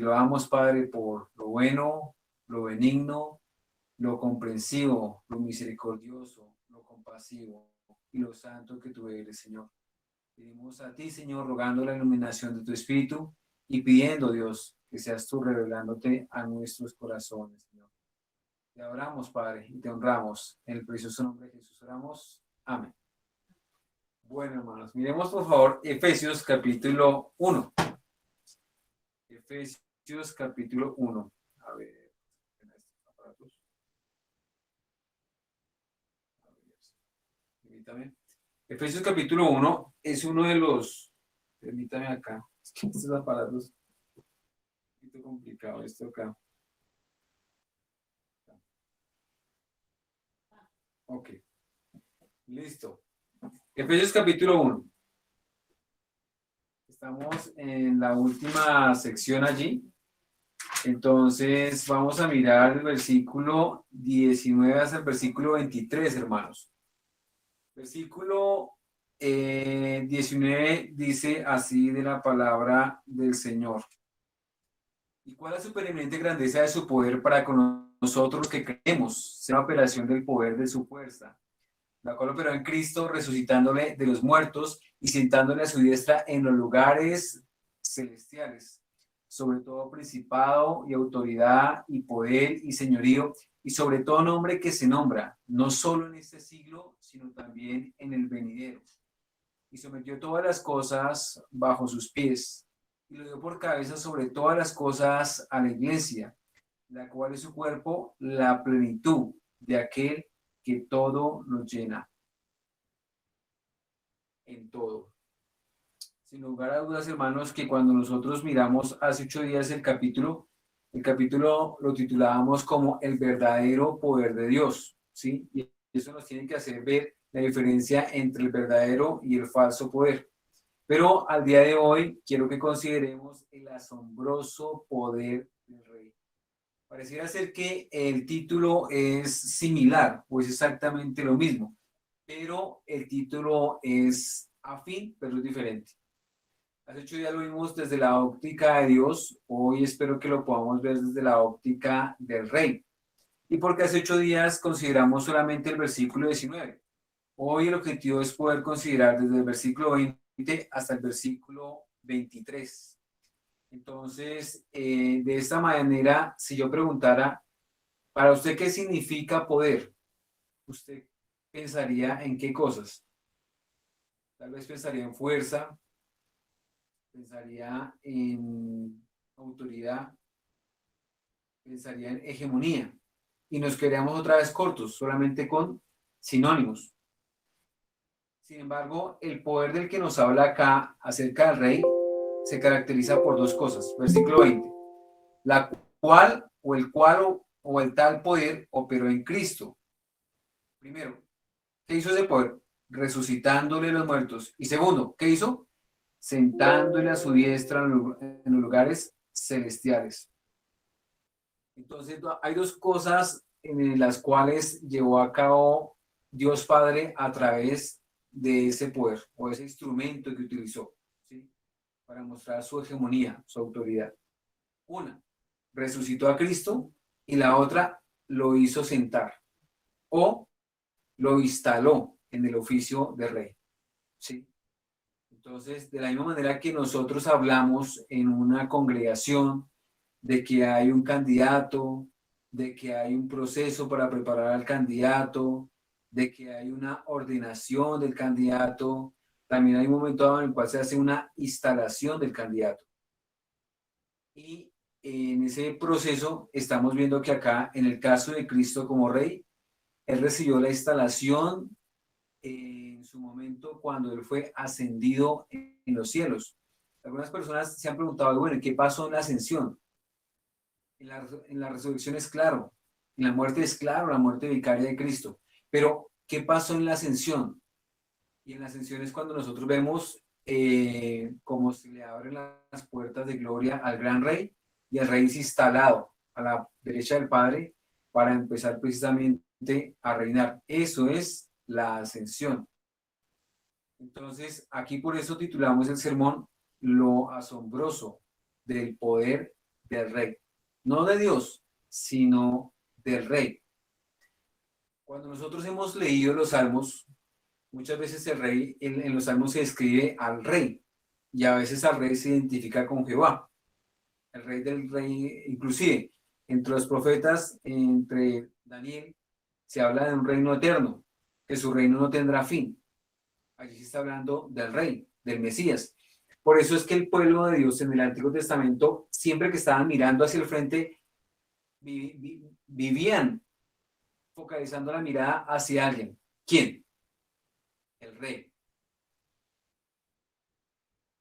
loamos, Padre, por lo bueno, lo benigno, lo comprensivo, lo misericordioso, lo compasivo y lo santo que tú eres, Señor. Pedimos a ti, Señor, rogando la iluminación de tu Espíritu y pidiendo, Dios, que seas tú revelándote a nuestros corazones, Señor. Te adoramos, Padre, y te honramos. En el precioso nombre de Jesús oramos. Amén. Bueno, hermanos, miremos por favor Efesios capítulo 1. Efesios capítulo 1. A ver, aparatos. Permítame. Efesios capítulo 1 es uno de los. Permítame acá. Es que estos aparatos. Un poquito complicado esto acá. Ok. Listo. Efesios capítulo 1. Estamos en la última sección allí. Entonces vamos a mirar el versículo 19 hasta el versículo 23, hermanos. Versículo 19 dice así de la palabra del Señor. ¿Y cuál es la supereminente grandeza de su poder para con nosotros los que creemos? Sea la operación del poder de su fuerza, la cual operó en Cristo, resucitándole de los muertos y sentándole a su diestra en los lugares celestiales, sobre todo principado y autoridad y poder y señorío, y sobre todo nombre que se nombra, no solo en este siglo, sino también en el venidero. Y sometió todas las cosas bajo sus pies, y lo dio por cabeza sobre todas las cosas a la iglesia, la cual es su cuerpo, la plenitud de aquel que todo lo llena en todo. Sin lugar a dudas, hermanos, que cuando nosotros miramos hace 8 días el capítulo lo titulábamos como el verdadero poder de Dios, ¿sí? Y eso nos tiene que hacer ver la diferencia entre el verdadero y el falso poder. Pero al día de hoy quiero que consideremos el asombroso poder del Rey. Pareciera ser que el título es similar, o es exactamente lo mismo, pero el título es afín, pero es diferente. Hace 8 días lo vimos desde la óptica de Dios, hoy espero que lo podamos ver desde la óptica del Rey. Y porque hace 8 días consideramos solamente el versículo 19. Hoy el objetivo es poder considerar desde el versículo 20 hasta el versículo 23. Entonces, de esta manera, si yo preguntara, ¿para usted qué significa poder? ¿Usted pensaría en qué cosas? Tal vez pensaría en fuerza, pensaría en autoridad, pensaría en hegemonía. Y nos quedaríamos otra vez cortos, solamente con sinónimos. Sin embargo, el poder del que nos habla acá acerca del rey se caracteriza por dos cosas. Versículo 20. La cual o el tal poder operó en Cristo. Primero, ¿qué hizo ese poder? Resucitándole los muertos. Y segundo, ¿qué hizo? Sentándole a su diestra en los lugares celestiales. Entonces, hay dos cosas en las cuales llevó a cabo Dios Padre a través de ese poder o ese instrumento que utilizó, ¿sí? Para mostrar su hegemonía, su autoridad. Una, resucitó a Cristo y la otra lo hizo sentar o lo instaló en el oficio de rey, ¿sí? Entonces, de la misma manera que nosotros hablamos en una congregación de que hay un candidato, de que hay un proceso para preparar al candidato, de que hay una ordenación del candidato, también hay un momento en el cual se hace una instalación del candidato. Y en ese proceso estamos viendo que acá, en el caso de Cristo como Rey, Él recibió la instalación en su momento cuando Él fue ascendido en los cielos. Algunas personas se han preguntado, bueno, ¿qué pasó en la ascensión? En la resurrección es claro, en la muerte es claro, la muerte vicaria de Cristo. Pero, ¿qué pasó en la ascensión? Y en la ascensión es cuando nosotros vemos cómo se le abren las puertas de gloria al gran rey y el rey es instalado a la derecha del Padre para empezar precisamente a reinar. Eso es la ascensión. Entonces, aquí por eso titulamos el sermón Lo asombroso del poder del rey. No de Dios, sino del rey. Cuando nosotros hemos leído los salmos, muchas veces el rey en los salmos se describe al rey y a veces al rey se identifica con Jehová, el rey del rey, inclusive entre los profetas, entre Daniel, se habla de un reino eterno, que su reino no tendrá fin. Allí se está hablando del rey, del Mesías. Por eso es que el pueblo de Dios en el Antiguo Testamento, siempre que estaban mirando hacia el frente, vivían focalizando la mirada hacia alguien. ¿Quién? El rey.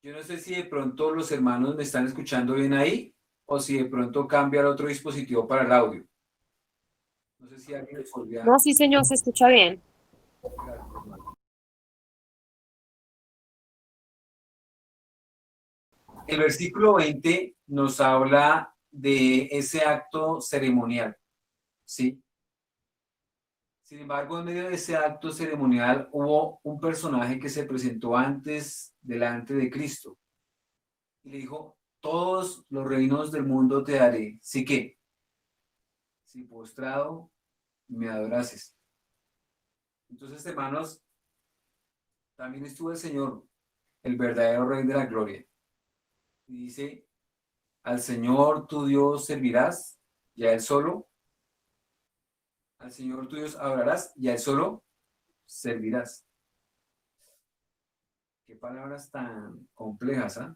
Yo no sé si de pronto los hermanos me están escuchando bien ahí o si de pronto cambia el otro dispositivo para el audio. No sé si alguien les podría... No, sí, señor, se escucha bien. Gracias, hermano. El versículo 20 nos habla de ese acto ceremonial, ¿sí? Sin embargo, en medio de ese acto ceremonial hubo un personaje que se presentó antes delante de Cristo y le dijo, todos los reinos del mundo te daré, ¿sí que? Si postrado me adorases. Entonces, hermanos, también estuvo el Señor, el verdadero Rey de la Gloria. Y dice, al Señor tu Dios servirás y a Él solo, al Señor tu Dios adorarás y a Él solo servirás. Qué palabras tan complejas, ¿ah?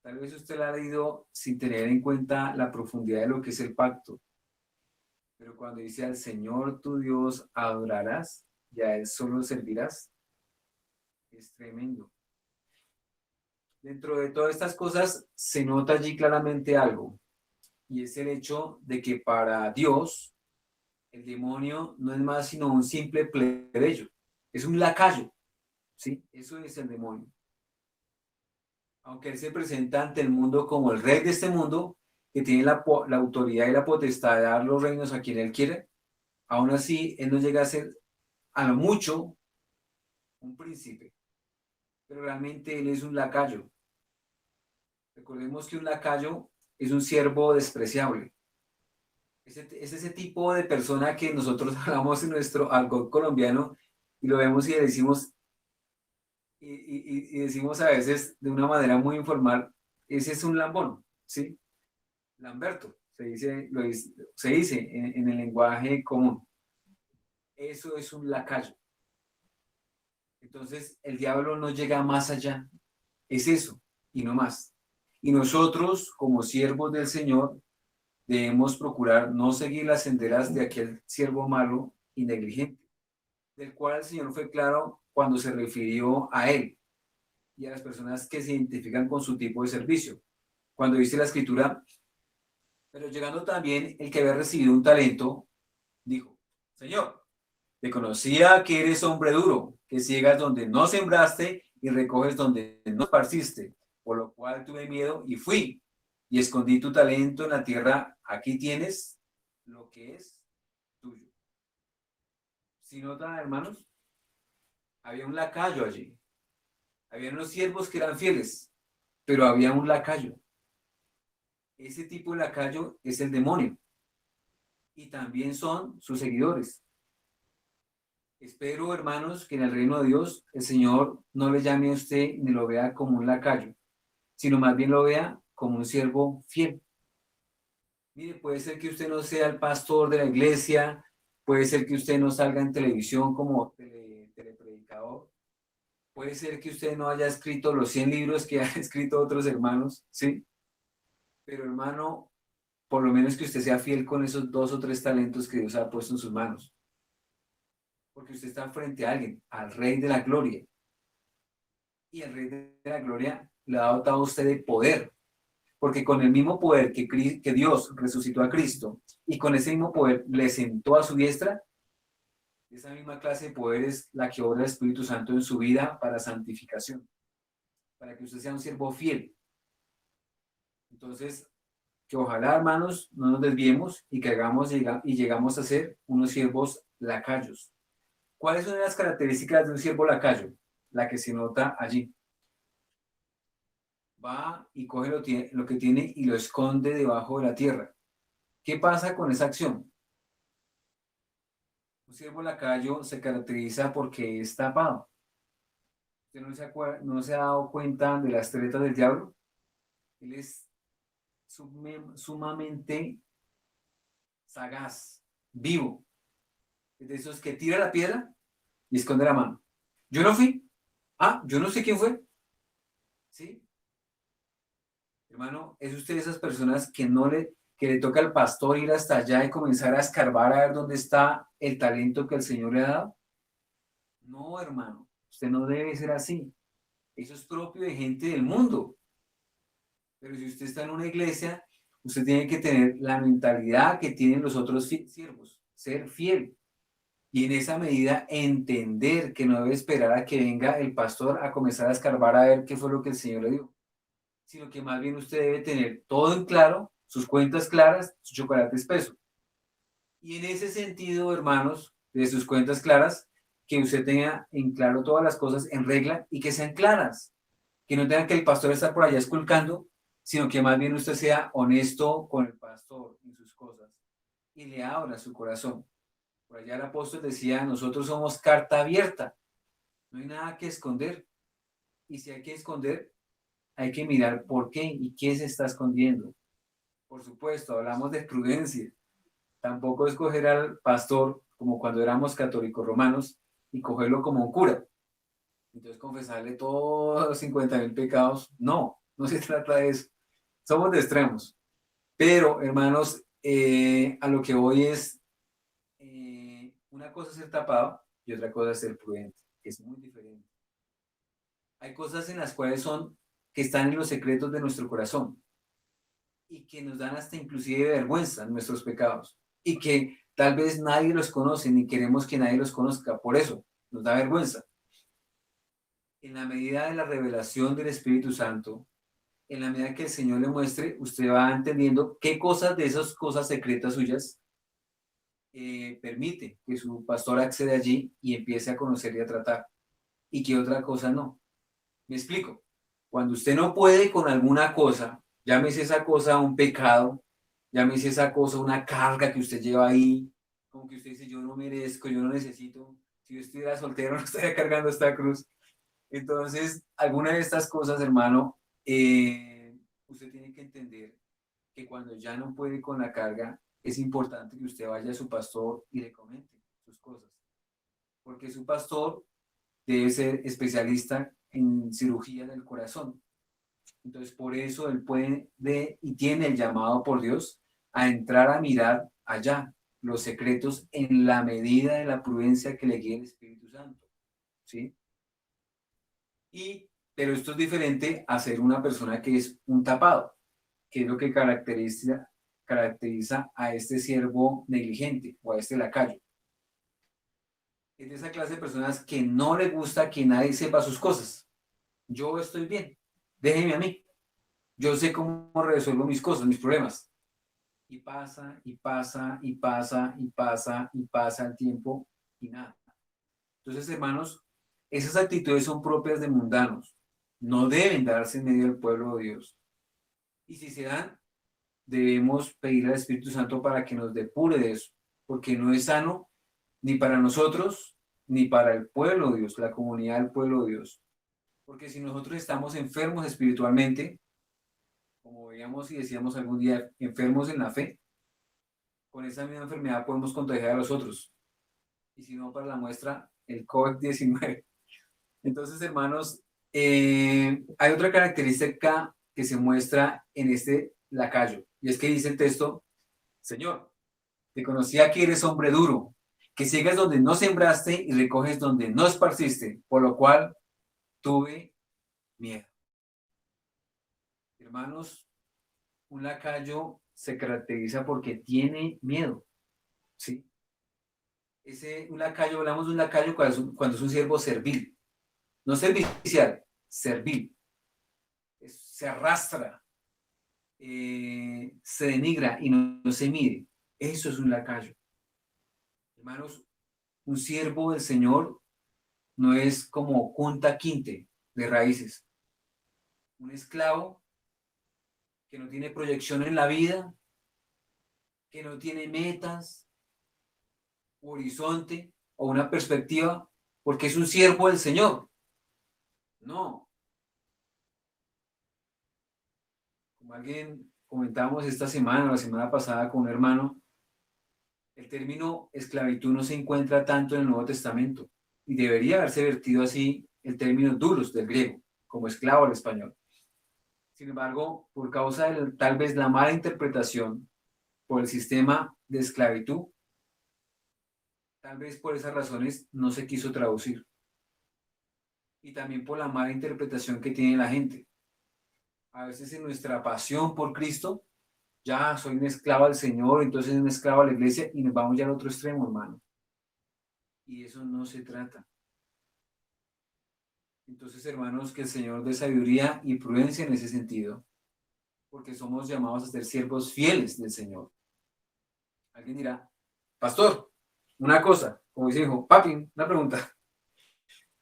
Tal vez usted la ha leído sin tener en cuenta la profundidad de lo que es el pacto. Pero cuando dice al Señor tu Dios adorarás y a Él solo servirás, es tremendo. Dentro de todas estas cosas se nota allí claramente algo, y es el hecho de que para Dios el demonio no es más sino un simple plebeyo, es un lacayo, ¿sí? Eso es el demonio. Aunque él se presenta ante el mundo como el rey de este mundo, que tiene la autoridad y la potestad de dar los reinos a quien él quiere, aún así él no llega a ser a lo mucho un príncipe, pero realmente él es un lacayo. Recordemos que un lacayo es un siervo despreciable. Es ese tipo de persona que nosotros hablamos en nuestro argot colombiano y lo vemos y decimos, y decimos a veces de una manera muy informal, ese es un lambón, ¿sí? Lamberto, se dice en el lenguaje común. Eso es un lacayo. Entonces, el diablo no llega más allá. Es eso, y no más. Y nosotros, como siervos del Señor, debemos procurar no seguir las senderas de aquel siervo malo y negligente, del cual el Señor fue claro cuando se refirió a él y a las personas que se identifican con su tipo de servicio. Cuando dice la Escritura, pero llegando también el que había recibido un talento, dijo, Señor, te conocía que eres hombre duro, que ciegas donde no sembraste y recoges donde no esparciste, por lo cual tuve miedo y fui y escondí tu talento en la tierra. Aquí tienes lo que es tuyo. Si notan, hermanos, había un lacayo allí. Había unos siervos que eran fieles, pero había un lacayo. Ese tipo de lacayo es el demonio y también son sus seguidores. Espero, hermanos, que en el reino de Dios el Señor no le llame a usted ni lo vea como un lacayo, sino más bien lo vea como un siervo fiel. Mire, puede ser que usted no sea el pastor de la iglesia, puede ser que usted no salga en televisión como telepredicador, puede ser que usted no haya escrito los 100 libros que han escrito otros hermanos, ¿sí? Pero hermano, por lo menos que usted sea fiel con esos 2 o 3 talentos que Dios ha puesto en sus manos, porque usted está frente a alguien, al Rey de la Gloria, y el Rey de la Gloria le ha dotado a usted de poder, porque con el mismo poder que Dios resucitó a Cristo y con ese mismo poder le sentó a su diestra, esa misma clase de poder es la que obra el Espíritu Santo en su vida para santificación, para que usted sea un siervo fiel. Entonces, que ojalá, hermanos, no nos desviemos y que llegamos a ser unos siervos lacayos. ¿Cuáles son las características de un siervo lacayo? La que se nota allí. va y coge lo que tiene y lo esconde debajo de la tierra. ¿Qué pasa con esa acción? Un siervo lacayo se caracteriza porque es tapado. ¿Usted no se ha dado cuenta de las tretas del diablo? Él es sumamente sagaz, vivo. Es de esos que tira la piedra y esconde la mano. Yo no fui. Ah, yo no sé quién fue. ¿Sí? Hermano, ¿es usted de esas personas que le toca al pastor ir hasta allá y comenzar a escarbar a ver dónde está el talento que el Señor le ha dado? No, hermano, usted no debe ser así. Eso es propio de gente del mundo. Pero si usted está en una iglesia, usted tiene que tener la mentalidad que tienen los otros siervos, ser fiel. Y en esa medida entender que no debe esperar a que venga el pastor a comenzar a escarbar a ver qué fue lo que el Señor le dio, sino que más bien usted debe tener todo en claro, sus cuentas claras, su chocolate espeso. Y en ese sentido, hermanos, de sus cuentas claras, que usted tenga en claro todas las cosas en regla y que sean claras, que no tenga que el pastor estar por allá esculcando, sino que más bien usted sea honesto con el pastor en sus cosas y le abra su corazón. Por allá el apóstol decía, nosotros somos carta abierta, no hay nada que esconder. Y si hay que esconder, hay que mirar por qué y qué se está escondiendo. Por supuesto, hablamos de prudencia. Tampoco escoger al pastor como cuando éramos católicos romanos y cogerlo como un cura. Entonces confesarle todos los 50.000 pecados. No, no se trata de eso. Somos de extremos. Pero, hermanos, a lo que voy es, una cosa es ser tapado y otra cosa es ser prudente. Es muy diferente. Hay cosas en las cuales que están en los secretos de nuestro corazón y que nos dan hasta inclusive vergüenza nuestros pecados y que tal vez nadie los conoce ni queremos que nadie los conozca. Por eso nos da vergüenza. En la medida de la revelación del Espíritu Santo, en la medida que el Señor le muestre, usted va entendiendo qué cosas de esas cosas secretas suyas permite que su pastor acceda allí y empiece a conocer y a tratar y qué otra cosa no. Me explico. Cuando usted no puede con alguna cosa, llámese esa cosa un pecado, llámese esa cosa una carga que usted lleva ahí, como que usted dice, yo no merezco, yo no necesito, si yo estuviera soltero no estaría cargando esta cruz. Entonces, alguna de estas cosas, hermano, usted tiene que entender que cuando ya no puede con la carga, es importante que usted vaya a su pastor y le comente sus cosas, porque su pastor debe ser especialista en cirugía del corazón. Entonces, por eso él puede y tiene el llamado por Dios a entrar a mirar allá los secretos en la medida de la prudencia que le guíe el Espíritu Santo. ¿Sí? Pero esto es diferente a ser una persona que es un tapado, que es lo que caracteriza a este siervo negligente o a este lacayo. Es de esa clase de personas que no le gusta que nadie sepa sus cosas. Yo estoy bien, déjeme a mí. Yo sé cómo resuelvo mis cosas, mis problemas. Y pasa, y pasa, y pasa, y pasa, y pasa el tiempo y nada. Entonces, hermanos, esas actitudes son propias de mundanos. No deben darse en medio del pueblo de Dios. Y si se dan, debemos pedir al Espíritu Santo para que nos depure de eso, porque no es sano ni para nosotros, ni para el pueblo de Dios, la comunidad del pueblo de Dios. Porque si nosotros estamos enfermos espiritualmente, como veíamos y decíamos algún día, enfermos en la fe, con esa misma enfermedad podemos contagiar a los otros. Y si no, para la muestra, el COVID-19. Entonces, hermanos, hay otra característica que se muestra en este lacayo, y es que dice el texto, Señor, te conocía que eres hombre duro, que siegas donde no sembraste y recoges donde no esparciste, por lo cual tuve miedo. Hermanos, un lacayo se caracteriza porque tiene miedo, ¿sí? Un lacayo, hablamos de un lacayo cuando es un siervo servil, no servicial, servil. Se arrastra, se denigra y no se mide. Eso es un lacayo. Hermanos, un siervo del Señor no es como Kunta Kinte de raíces. Un esclavo que no tiene proyección en la vida, que no tiene metas, horizonte o una perspectiva, porque es un siervo del Señor. No, como alguien comentamos esta semana o la semana pasada con un hermano, el término esclavitud no se encuentra tanto en el Nuevo Testamento y debería haberse vertido así el término duros del griego, como esclavo al español. Sin embargo, por causa de tal vez la mala interpretación por el sistema de esclavitud, tal vez por esas razones no se quiso traducir. Y también por la mala interpretación que tiene la gente. A veces en nuestra pasión por Cristo, ya soy un esclavo al Señor, entonces un esclavo a la iglesia y nos vamos ya al otro extremo, hermano. Y eso no se trata. Entonces, hermanos, que el Señor dé sabiduría y prudencia en ese sentido, porque somos llamados a ser siervos fieles del Señor. Alguien dirá, pastor, una cosa, como dice hijo, papi, una pregunta.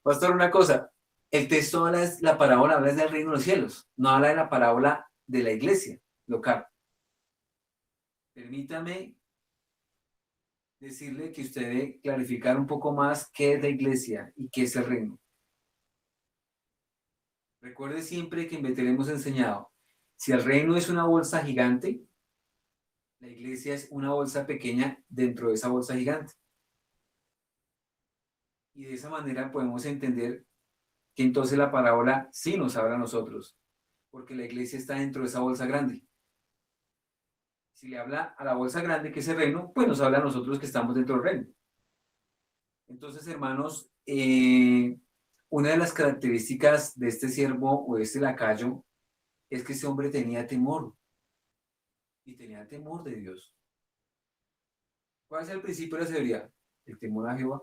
Pastor, una cosa, el texto habla, la parábola habla del reino de los cielos, no habla de la parábola de la iglesia local. Permítame decirle que usted debe clarificar un poco más qué es la iglesia y qué es el reino. Recuerde siempre que en Betel hemos enseñado, si el reino es una bolsa gigante, la iglesia es una bolsa pequeña dentro de esa bolsa gigante. Y de esa manera podemos entender que entonces la parábola sí nos habla a nosotros, porque la iglesia está dentro de esa bolsa grande. Si le habla a la bolsa grande, que es el reino, pues nos habla a nosotros que estamos dentro del reino. Entonces, hermanos, una de las características de este siervo o de este lacayo es que ese hombre tenía temor y tenía temor de Dios. ¿Cuál es el principio de la severidad? El temor a Jehová.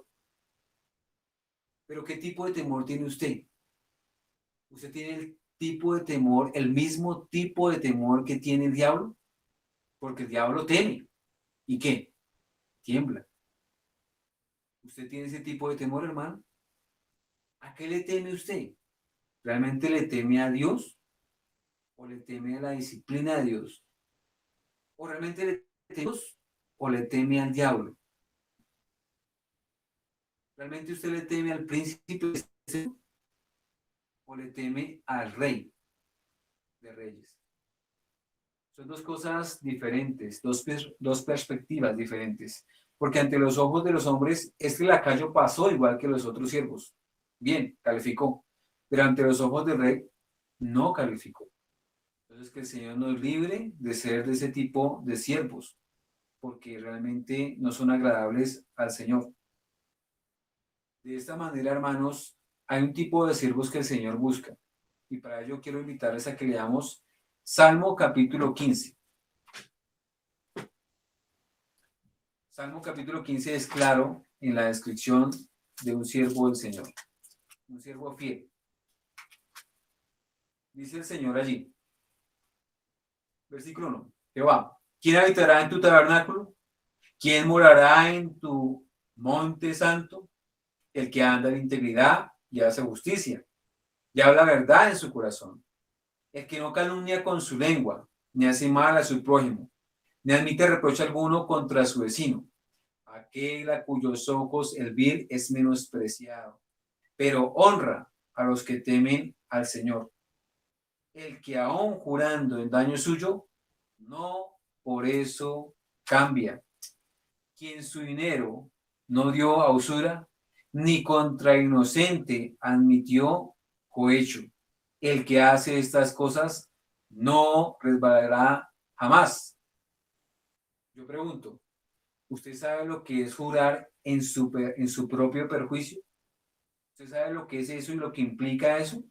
Pero ¿qué tipo de temor tiene usted? ¿Usted tiene el tipo de temor, el mismo tipo de temor que tiene el diablo? Porque el diablo teme. ¿Y qué? Tiembla. ¿Usted tiene ese tipo de temor, hermano? ¿A qué le teme usted? ¿Realmente le teme a Dios? ¿O le teme a la disciplina de Dios? ¿O realmente le teme a Dios? ¿O le teme al diablo? ¿Realmente usted le teme al príncipe o le teme al rey de reyes? Son dos cosas diferentes, dos perspectivas diferentes. Porque ante los ojos de los hombres, este lacayo pasó igual que los otros siervos. Bien, calificó. Pero ante los ojos del rey, no calificó. Entonces, que el Señor nos libre de ser de ese tipo de siervos, porque realmente no son agradables al Señor. De esta manera, hermanos, hay un tipo de siervos que el Señor busca. Y para ello quiero invitarles a que leamos Salmo capítulo 15. Salmo capítulo 15 es claro en la descripción de un siervo del Señor, un siervo fiel. Dice el Señor allí, versículo 1, Jehová, ¿quién habitará en tu tabernáculo? ¿Quién morará en tu monte santo? El que anda en integridad y hace justicia, y habla verdad en su corazón. El que no calumnia con su lengua, ni hace mal a su prójimo, ni admite reproche alguno contra su vecino. Aquel a cuyos ojos el vil es menospreciado, pero honra a los que temen al Señor. El que aún jurando en daño suyo, no por eso cambia. Quien su dinero no dio a usura, ni contra inocente admitió cohecho. El que hace estas cosas no resbalará jamás. Yo pregunto, ¿usted sabe lo que es jurar en su propio perjuicio? ¿Usted sabe lo que es eso y lo que implica eso?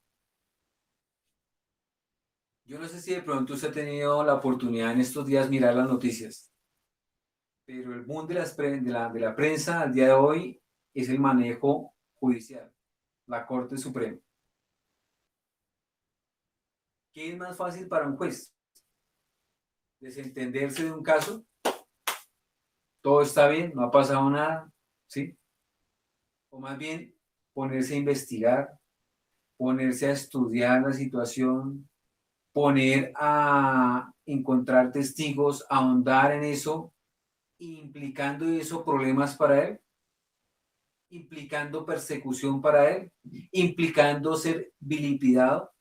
Yo no sé si de pronto usted ha tenido la oportunidad en estos días mirar las noticias, pero el boom de la prensa al día de hoy es el manejo judicial, la Corte Suprema. ¿Qué es más fácil para un juez? ¿Desentenderse de un caso? ¿Todo está bien? ¿No ha pasado nada? ¿Sí? O más bien ponerse a investigar, ponerse a estudiar la situación, poner a encontrar testigos, ahondar en eso, implicando eso problemas para él, implicando persecución para él, implicando ser vilipidado.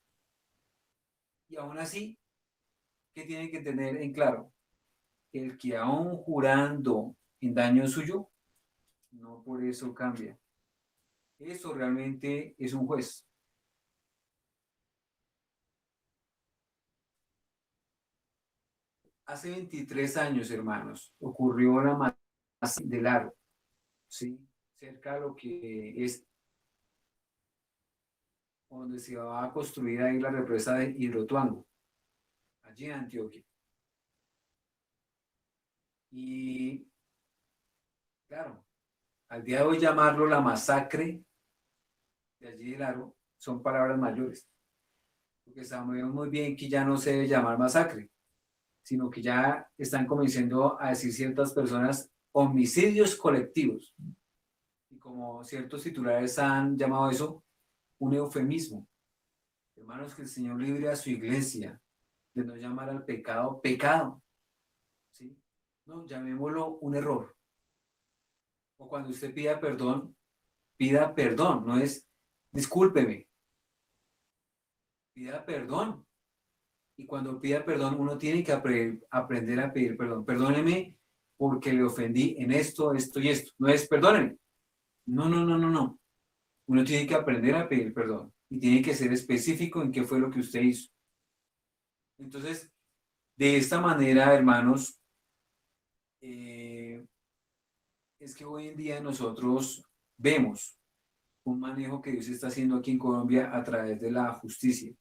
Y aún así, ¿qué tiene que tener en claro? El que aún jurando en daño suyo, no por eso cambia. Eso realmente es un juez. Hace 23 años, hermanos, ocurrió la masacre del Aro, ¿sí? Cerca de lo que es donde se va a construir ahí la represa de Hidroituango, allí en Antioquia. Y claro, al día de hoy llamarlo la masacre de allí del Aro son palabras mayores, porque sabemos muy bien que ya no se debe llamar masacre, sino que ya están comenzando a decir ciertas personas homicidios colectivos. Y como ciertos titulares han llamado eso un eufemismo. Hermanos, que el Señor libre a su iglesia de no llamar al pecado pecado. ¿Sí? No, llamémoslo un error. O cuando usted pida perdón, no es discúlpeme, pida perdón. Y cuando pida perdón, uno tiene que aprender a pedir perdón. Perdóneme porque le ofendí en esto, esto y esto. No es perdóneme. No, no, no, no, no. Uno tiene que aprender a pedir perdón y tiene que ser específico en qué fue lo que usted hizo. Entonces, de esta manera, hermanos, es que hoy en día nosotros vemos un manejo que Dios está haciendo aquí en Colombia a través de la justicia.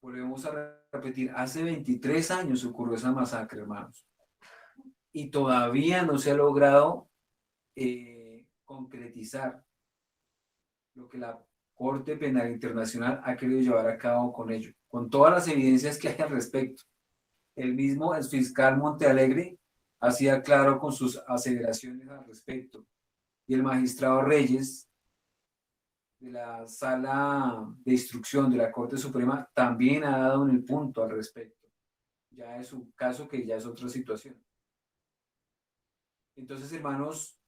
Volvemos a repetir, hace 23 años ocurrió esa masacre, hermanos, y todavía no se ha logrado concretizar lo que la Corte Penal Internacional ha querido llevar a cabo con ello, con todas las evidencias que hay al respecto. El mismo el fiscal Montealegre hacía claro con sus aseveraciones al respecto, y el magistrado Reyes de la Sala de Instrucción de la Corte Suprema también ha dado en el punto al respecto. Ya es un caso que ya es otra situación. Entonces, hermanos,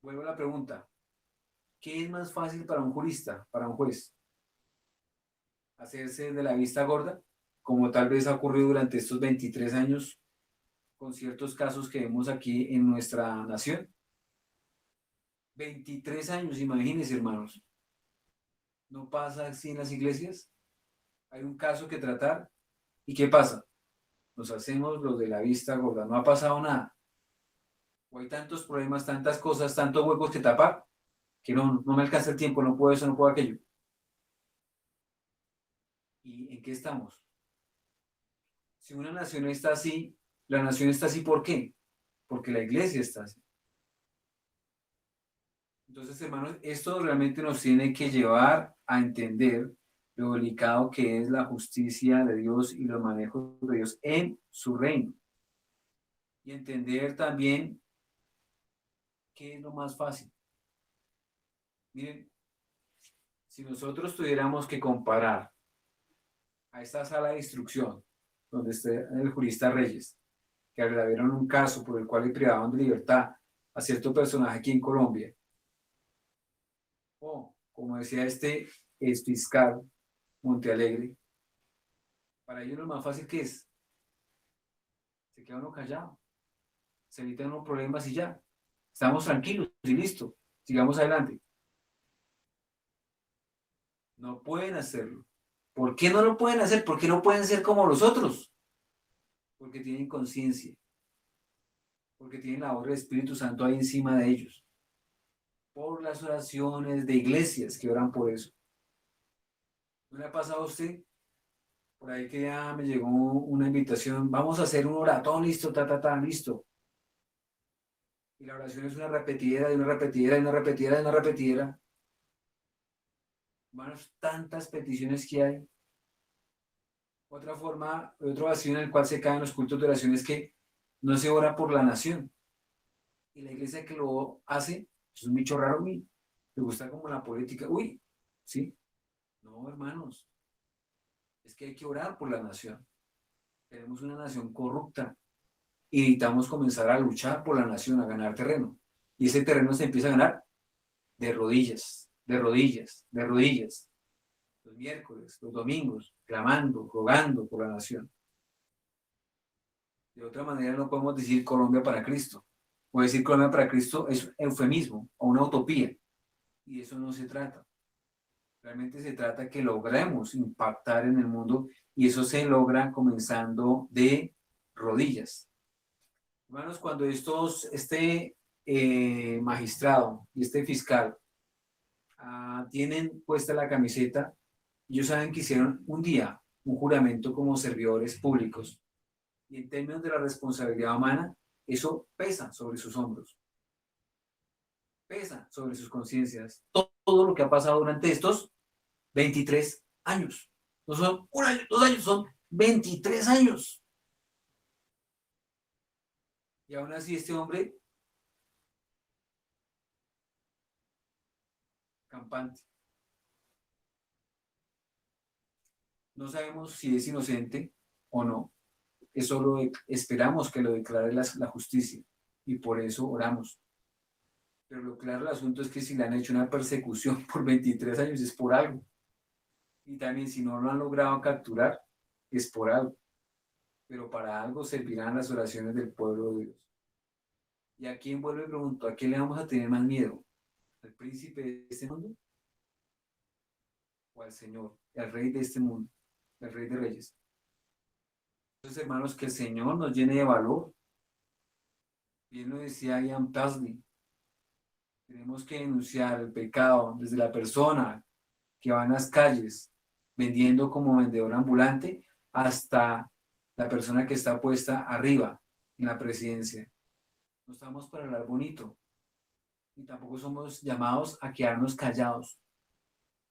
vuelvo a la pregunta. ¿Qué es más fácil para un jurista, para un juez? ¿Hacerse de la vista gorda, como tal vez ha ocurrido durante estos 23 años con ciertos casos que vemos aquí en nuestra nación? 23 años, imagínense, hermanos. ¿No pasa así en las iglesias? Hay un caso que tratar. ¿Y qué pasa? Nos hacemos los de la vista gorda. No ha pasado nada. O hay tantos problemas, tantas cosas, tantos huecos que tapar, que no me alcanza el tiempo, no puedo eso, no puedo aquello. ¿Y en qué estamos? Si una nación está así, la nación está así, ¿por qué? Porque la iglesia está así. Entonces, hermanos, esto realmente nos tiene que llevar a entender lo delicado que es la justicia de Dios y los manejos de Dios en su reino. Y entender también qué es lo más fácil. Miren, si nosotros tuviéramos que comparar a esta sala de instrucción, donde está el jurista Reyes, que agravaron un caso por el cual le privaban de libertad a cierto personaje aquí en Colombia, o, como decía este ex fiscal Montealegre, para ellos lo más fácil que es, se queda uno callado, se evitan unos problemas y ya, estamos tranquilos y listo, sigamos adelante. No pueden hacerlo. ¿Por qué no lo pueden hacer? ¿Por qué no pueden ser como los otros? Porque tienen conciencia, porque tienen la obra del Espíritu Santo ahí encima de ellos, por las oraciones de iglesias que oran por eso. ¿No le ha pasado a usted? Por ahí que ya me llegó una invitación, vamos a hacer un oratón, listo, listo. Y la oración es una repetidera, y una repetidera, y una repetidera, y una repetidera. Hermanos, tantas peticiones que hay. Otra forma, otro vacío en el cual se caen los cultos de oración es que no se ora por la nación. Y la iglesia que lo hace es un bicho raro, uy, le gusta como la política, uy, ¿sí? No, hermanos, Es que hay que orar por la nación. Tenemos una nación corrupta y necesitamos comenzar a luchar por la nación, a ganar terreno. Y ese terreno se empieza a ganar de rodillas, de rodillas, de rodillas. Los miércoles, los domingos, clamando, rogando por la nación. De otra manera no podemos decir Colombia para Cristo. O decir Colombia para Cristo es eufemismo o una utopía. Y eso no se trata. Realmente se trata que logremos impactar en el mundo y eso se logra comenzando de rodillas. Hermanos, cuando este magistrado y este fiscal tienen puesta la camiseta, ellos saben que hicieron un día un juramento como servidores públicos y en términos de la responsabilidad humana, eso pesa sobre sus hombros, pesa sobre sus conciencias. Todo lo que ha pasado durante estos 23 años. No son un año, 2 años, son 23 años. Y aún así este hombre, campante. No sabemos si es inocente o no. Eso lo esperamos que lo declare la justicia. Y por eso oramos. Pero lo claro del asunto es que si le han hecho una persecución por 23 años es por algo. Y también si no lo han logrado capturar es por algo. Pero para algo servirán las oraciones del pueblo de Dios. ¿Y a quién vuelve y pregunto? ¿A quién le vamos a tener más miedo? ¿Al príncipe de este mundo? ¿O al Señor, al Rey de este mundo, el Rey de Reyes? Entonces, hermanos, que el Señor nos llene de valor. Bien lo decía Ian Pasley. Tenemos que denunciar el pecado desde la persona que va en las calles vendiendo como vendedor ambulante hasta la persona que está puesta arriba en la presidencia. No estamos para hablar bonito y tampoco somos llamados a quedarnos callados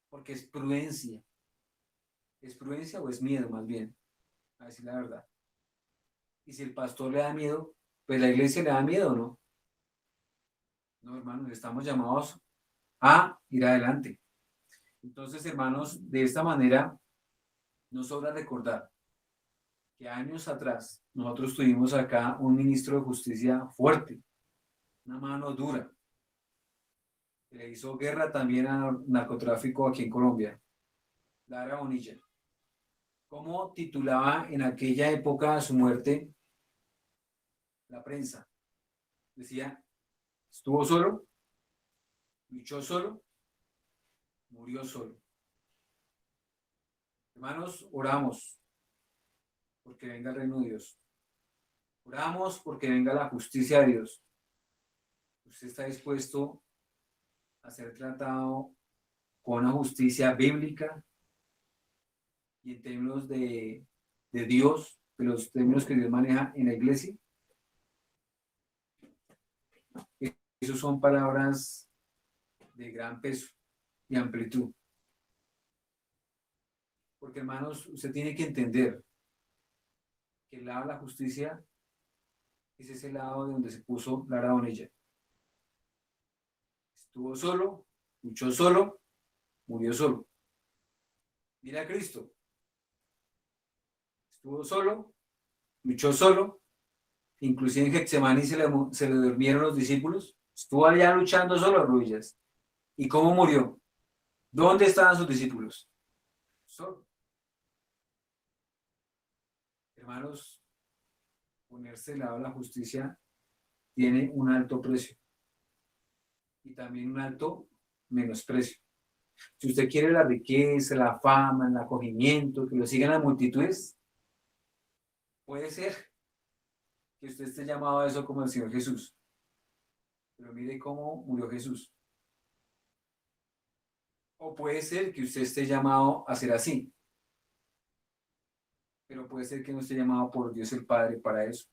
porque es prudencia. ¿Es prudencia o es miedo más bien? A decir la verdad. Y si el pastor le da miedo, pues la iglesia le da miedo, ¿no? No, hermanos, estamos llamados a ir adelante. Entonces, hermanos, de esta manera nos sobra recordar que años atrás nosotros tuvimos acá un ministro de justicia fuerte, una mano dura, que le hizo guerra también al narcotráfico aquí en Colombia, Lara Bonilla. ¿Cómo titulaba en aquella época su muerte la prensa? Decía, estuvo solo, luchó solo, murió solo. Hermanos, oramos porque venga el reino de Dios. Oramos porque venga la justicia de Dios. Usted está dispuesto a ser tratado con una justicia bíblica y en términos de Dios, de los términos que Dios maneja en la iglesia. Esas son palabras de gran peso y amplitud. Porque hermanos, usted tiene que entender que el lado de la justicia es ese lado de donde se puso Lara Bonilla. Estuvo solo, luchó solo, murió solo. Mira a Cristo. Estuvo solo, luchó solo, inclusive en Getsemaní se le durmieron los discípulos. Estuvo allá luchando solo a rodillas. ¿Y cómo murió? ¿Dónde estaban sus discípulos? Solo. Hermanos, ponerse al lado de la justicia tiene un alto precio y también un alto menosprecio. Si usted quiere la riqueza, la fama, el acogimiento, que lo sigan las multitudes, puede ser que usted esté llamado a eso como el Señor Jesús. Pero mire cómo murió Jesús. O puede ser que usted esté llamado a ser así. Pero puede ser que no esté llamado por Dios el Padre para eso,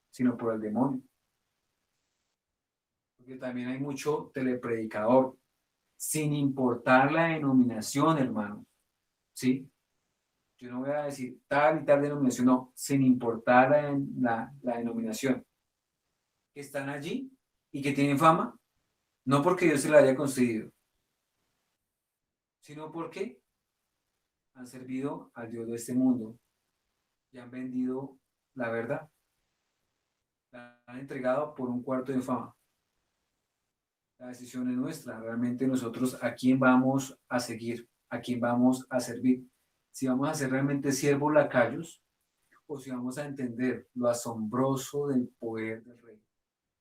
sino por el demonio. Porque también hay mucho telepredicador, sin importar la denominación, hermano. ¿Sí? Yo no voy a decir tal y tal denominación, no, sin importar la denominación. Que están allí y que tienen fama, no porque Dios se la haya concedido, sino porque han servido al Dios de este mundo y han vendido la verdad. La han entregado por un cuarto de fama. La decisión es nuestra. Realmente nosotros a quién vamos a seguir, a quién vamos a servir. Si vamos a ser realmente siervos lacayos o si vamos a entender lo asombroso del poder del rey.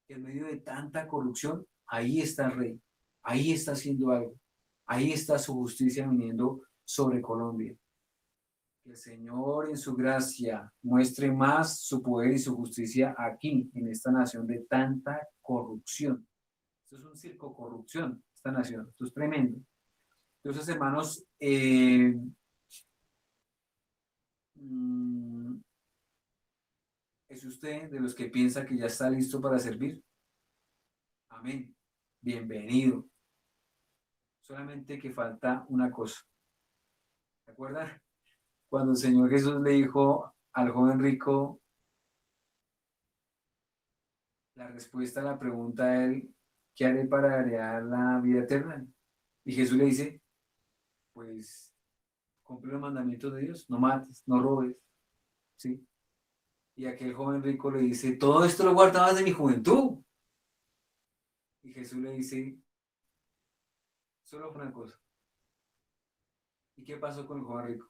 En medio de tanta corrupción, ahí está el rey, ahí está haciendo algo, ahí está su justicia viniendo sobre Colombia. Que el Señor en su gracia muestre más su poder y su justicia aquí, en esta nación de tanta corrupción. Esto es un circo corrupción, esta nación, esto es tremendo. Entonces, hermanos, ¿es usted de los que piensa que ya está listo para servir? Amén. Bienvenido. Solamente que falta una cosa. ¿Se acuerdan? Cuando el Señor Jesús le dijo al joven rico la respuesta a la pregunta de él, ¿qué haré para heredar la vida eterna? Y Jesús le dice, pues, cumple los mandamientos de Dios, no mates, no robes, ¿sí? Y aquel joven rico le dice, todo esto lo guardabas de mi juventud. Y Jesús le dice, solo fue una cosa. ¿Y qué pasó con el joven rico?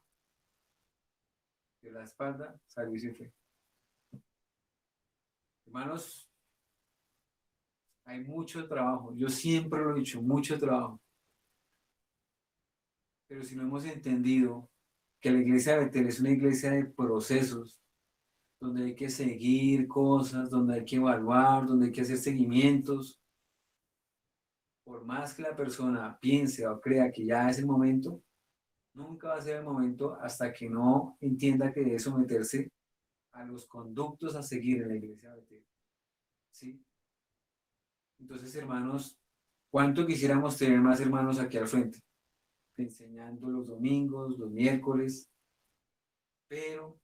De la espalda salió y se fue. Hermanos, hay mucho trabajo. Yo siempre lo he dicho, mucho trabajo. Pero si no hemos entendido que la iglesia de Betel es una iglesia de procesos, donde hay que seguir cosas, donde hay que evaluar, donde hay que hacer seguimientos, por más que la persona piense o crea que ya es el momento, nunca va a ser el momento hasta que no entienda que debe someterse a los conductos a seguir en la iglesia de Betel. ¿Sí? Entonces, hermanos, ¿cuánto quisiéramos tener más hermanos aquí al frente? Enseñando los domingos, los miércoles, pero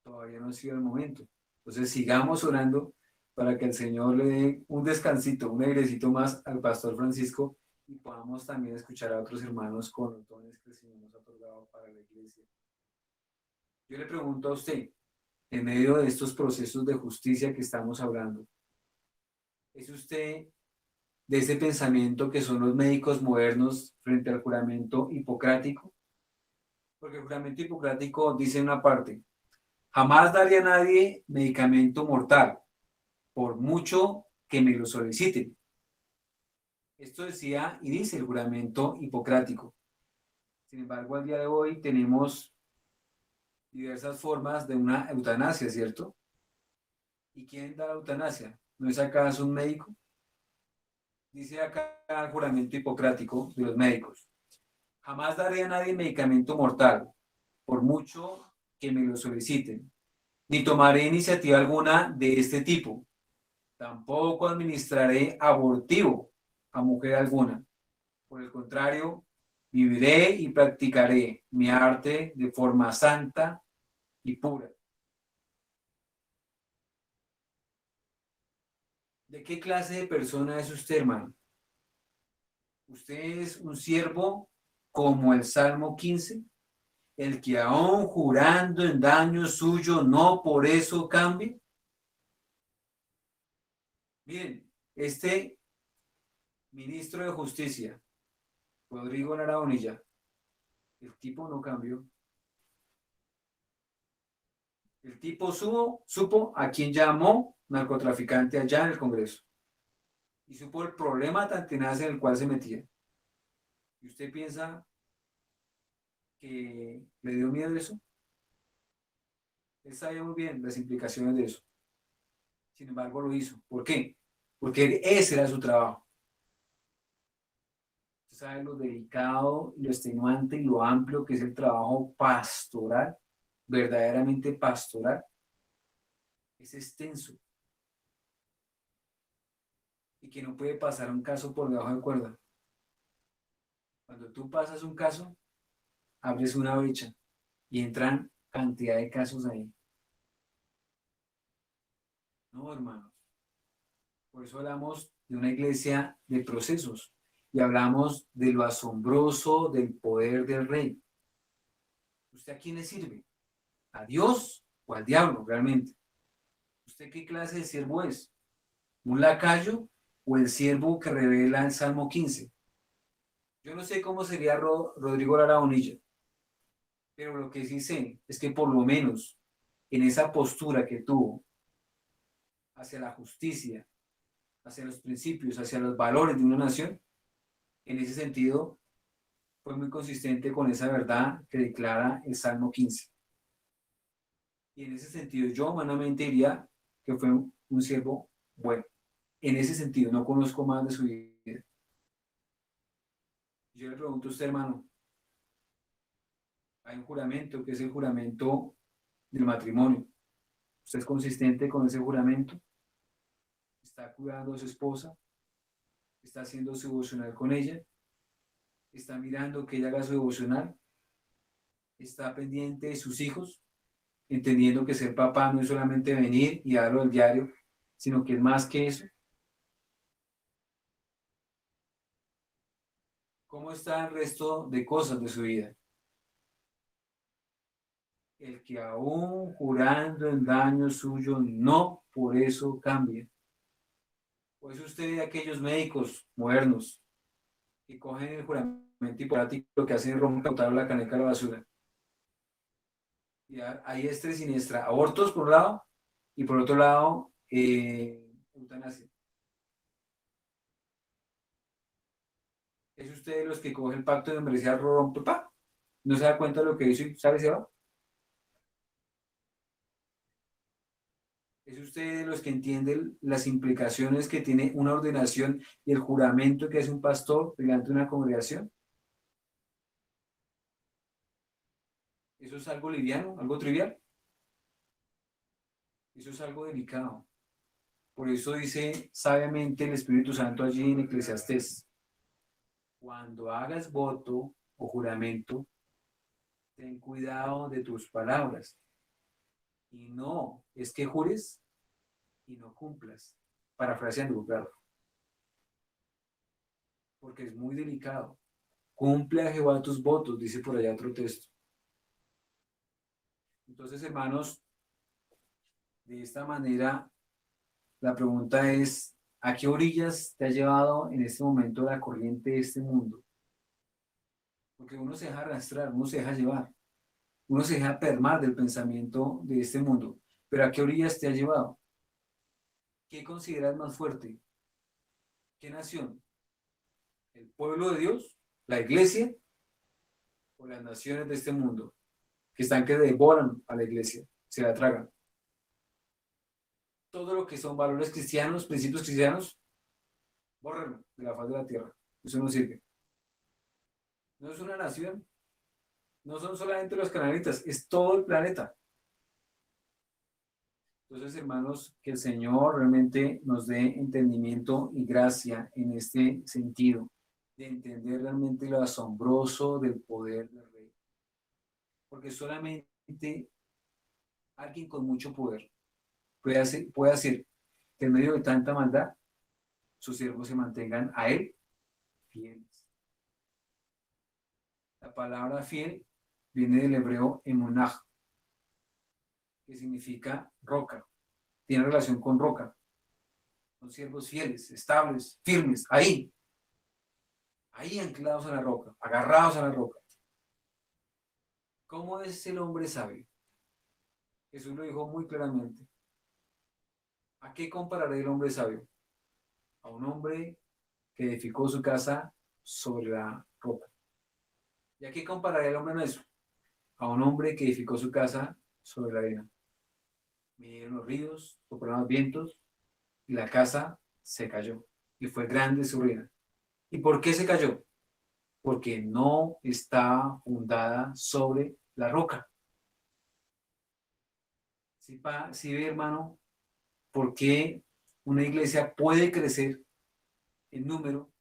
todavía no ha sido el momento. Entonces sigamos orando para que el Señor le dé un descansito, un airecito más al pastor Francisco y podamos también escuchar a otros hermanos con los dones que el Señor nos ha otorgado para la iglesia. Yo le pregunto a usted, en medio de estos procesos de justicia que estamos hablando, ¿es usted de ese pensamiento que son los médicos modernos frente al juramento hipocrático? Porque el juramento hipocrático dice una parte, jamás daría a nadie medicamento mortal, por mucho que me lo soliciten. Esto decía y dice el juramento hipocrático. Sin embargo, al día de hoy tenemos diversas formas de una eutanasia, ¿cierto? ¿Y quién da la eutanasia? ¿No es acaso un médico? Dice acá el juramento hipocrático de los médicos. Jamás daré a nadie medicamento mortal, por mucho que me lo soliciten, ni tomaré iniciativa alguna de este tipo. Tampoco administraré abortivo a mujer alguna. Por el contrario, viviré y practicaré mi arte de forma santa y pura. ¿De qué clase de persona es usted, hermano? ¿Usted es un siervo como el Salmo 15? El que aún jurando en daño suyo no por eso cambie. Miren, este ministro de Justicia, Rodrigo Lara Bonilla, el tipo no cambió. El tipo supo a quién llamó narcotraficante allá en el Congreso y supo el problema tan tenaz en el cual se metía. ¿Y usted piensa que le dio miedo eso? Él sabía muy bien las implicaciones de eso. Sin embargo, lo hizo. ¿Por qué? Porque ese era su trabajo. Usted sabe lo delicado, lo extenuante y lo amplio que es el trabajo pastoral, verdaderamente pastoral. Es extenso y que no puede pasar un caso por debajo de cuerda. Cuando tú pasas un caso, abres una brecha y entran cantidad de casos ahí. No, hermanos. Por eso hablamos de una iglesia de procesos y hablamos de lo asombroso del poder del rey. ¿Usted a quién le sirve? ¿A Dios o al diablo realmente? ¿Usted qué clase de siervo es? ¿Un lacayo o el siervo que revela el Salmo 15? Yo no sé cómo sería Rodrigo Lara Bonilla, pero lo que sí sé es que por lo menos en esa postura que tuvo hacia la justicia, hacia los principios, hacia los valores de una nación, en ese sentido fue muy consistente con esa verdad que declara el Salmo 15. Y en ese sentido yo humanamente diría que fue un siervo bueno. En ese sentido, no conozco más de su vida. Yo le pregunto a usted, hermano, hay un juramento que es el juramento del matrimonio. ¿Usted es consistente con ese juramento? ¿Está cuidando a su esposa? ¿Está haciendo su devocional con ella? ¿Está mirando que ella haga su devocional? ¿Está pendiente de sus hijos? Entendiendo que ser papá no es solamente venir y darlo al diario, sino que es más que eso. ¿Cómo está el resto de cosas de su vida? El que aún jurando en daño suyo, no por eso cambia. Pues usted de aquellos médicos modernos que cogen el juramento hipocrático, lo que hacen es romper la caneca de la basura. Y hay diestra y siniestra, abortos por un lado y por otro lado, eutanasia. Es usted de los que coge el pacto de membresía, rompe, pa, no se da cuenta de lo que hizo y sale y se va. ¿Es usted de los que entiende las implicaciones que tiene una ordenación y el juramento que hace un pastor delante de una congregación? ¿Eso es algo liviano, algo trivial? Eso es algo delicado. Por eso dice sabiamente el Espíritu Santo allí en Eclesiastés: cuando hagas voto o juramento, ten cuidado de tus palabras. Y no es que jures y no cumplas. Parafraseando, claro, porque es muy delicado. Cumple a Jehová tus votos, dice por allá otro texto. Entonces, hermanos, de esta manera, la pregunta es, ¿a qué orillas te ha llevado en este momento la corriente de este mundo? Porque uno se deja arrastrar, uno se deja llevar, uno se deja permar del pensamiento de este mundo. Pero ¿a qué orillas te ha llevado? ¿Qué consideras más fuerte? ¿Qué nación? ¿El pueblo de Dios? ¿La iglesia? ¿O las naciones de este mundo? Que están que devoran a la iglesia, se la tragan. Todo lo que son valores cristianos, principios cristianos, bórrenlo de la faz de la tierra. Eso no sirve. No es una nación, no son solamente los canalitas, es todo el planeta. Entonces, hermanos, que el Señor realmente nos dé entendimiento y gracia en este sentido, de entender realmente lo asombroso del poder del Rey. Porque solamente alguien con mucho poder puede hacer que en medio de tanta maldad sus siervos se mantengan a Él fieles. La palabra fiel viene del hebreo emunaj, que significa roca, tiene relación con roca. Son siervos fieles, estables, firmes, ahí anclados a la roca, agarrados a la roca. ¿Cómo es el hombre sabio? Jesús lo dijo muy claramente. ¿A qué compararé el hombre sabio? A un hombre que edificó su casa sobre la roca. ¿Y a qué compararé el hombre nuestro? A un hombre que edificó su casa sobre la arena. Vinieron los ríos, soplaron los vientos y la casa se cayó. Y fue grande su ruina. ¿Y por qué se cayó? Porque no está fundada sobre la roca. Si ve, hermano, por qué una iglesia puede crecer en número,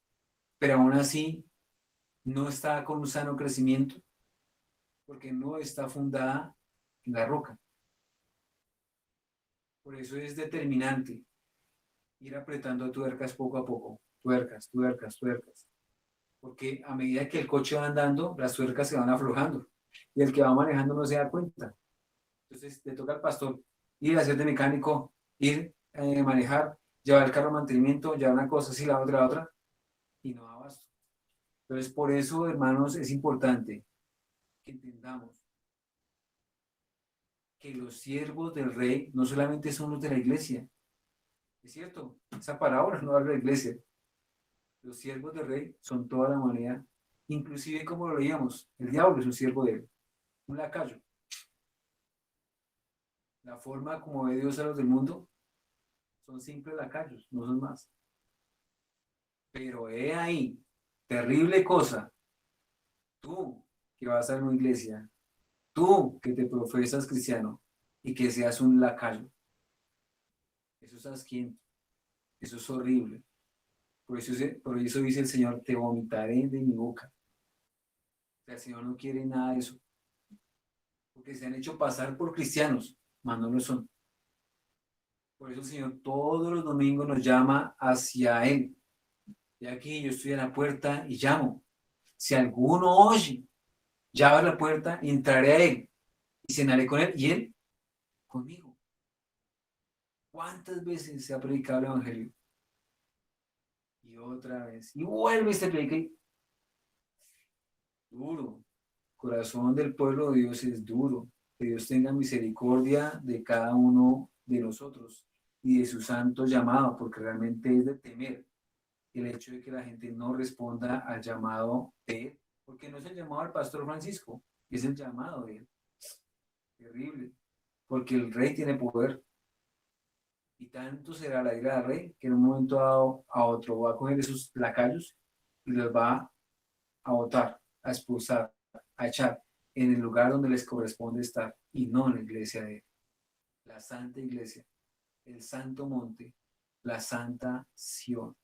pero aún así no está con un sano crecimiento, porque no está fundada en la roca. Por eso es determinante ir apretando tuercas poco a poco, tuercas, tuercas, tuercas, porque a medida que el coche va andando, las tuercas se van aflojando. y el que va manejando no se da cuenta. Entonces le toca al pastor ir a hacer de mecánico, ir a manejar, llevar el carro a mantenimiento, llevar una cosa así, la otra, y no da abasto. Entonces, por eso, hermanos, es importante que entendamos que los siervos del rey no solamente son los de la iglesia, es cierto, esa parábola no habla de la iglesia. Los siervos del rey son toda la humanidad, inclusive como lo leíamos, el diablo es un siervo de él, un lacayo. La forma como ve Dios a los del mundo son simples lacayos, no son más. Pero he ahí, terrible cosa, tú que vas a una iglesia, tú que te profesas cristiano y que seas un lacayo, eso es asquiento, eso es horrible. Por eso dice el Señor, te vomitaré de mi boca. O sea, el Señor no quiere nada de eso, porque se han hecho pasar por cristianos, mas no lo son. Por eso el Señor todos los domingos nos llama hacia Él. Y aquí yo estoy a la puerta y llamo. Si alguno oye, ya abre la puerta y entraré a Él y cenaré con Él y Él conmigo. ¿Cuántas veces se ha predicado el Evangelio? Y otra vez. Y vuelve y se predica y duro. Corazón del pueblo de Dios es duro. Que Dios tenga misericordia de cada uno de nosotros y de su santo llamado, porque realmente es de temer el hecho de que la gente no responda al llamado de él, porque no es el llamado al pastor Francisco, es el llamado de él. Terrible, porque el rey tiene poder y tanto será la ira del rey que en un momento dado a otro va a coger esos lacayos y los va a botar, a expulsar, a echar en el lugar donde les corresponde estar y no en la iglesia de él, la santa iglesia, el santo monte, la santa Sión.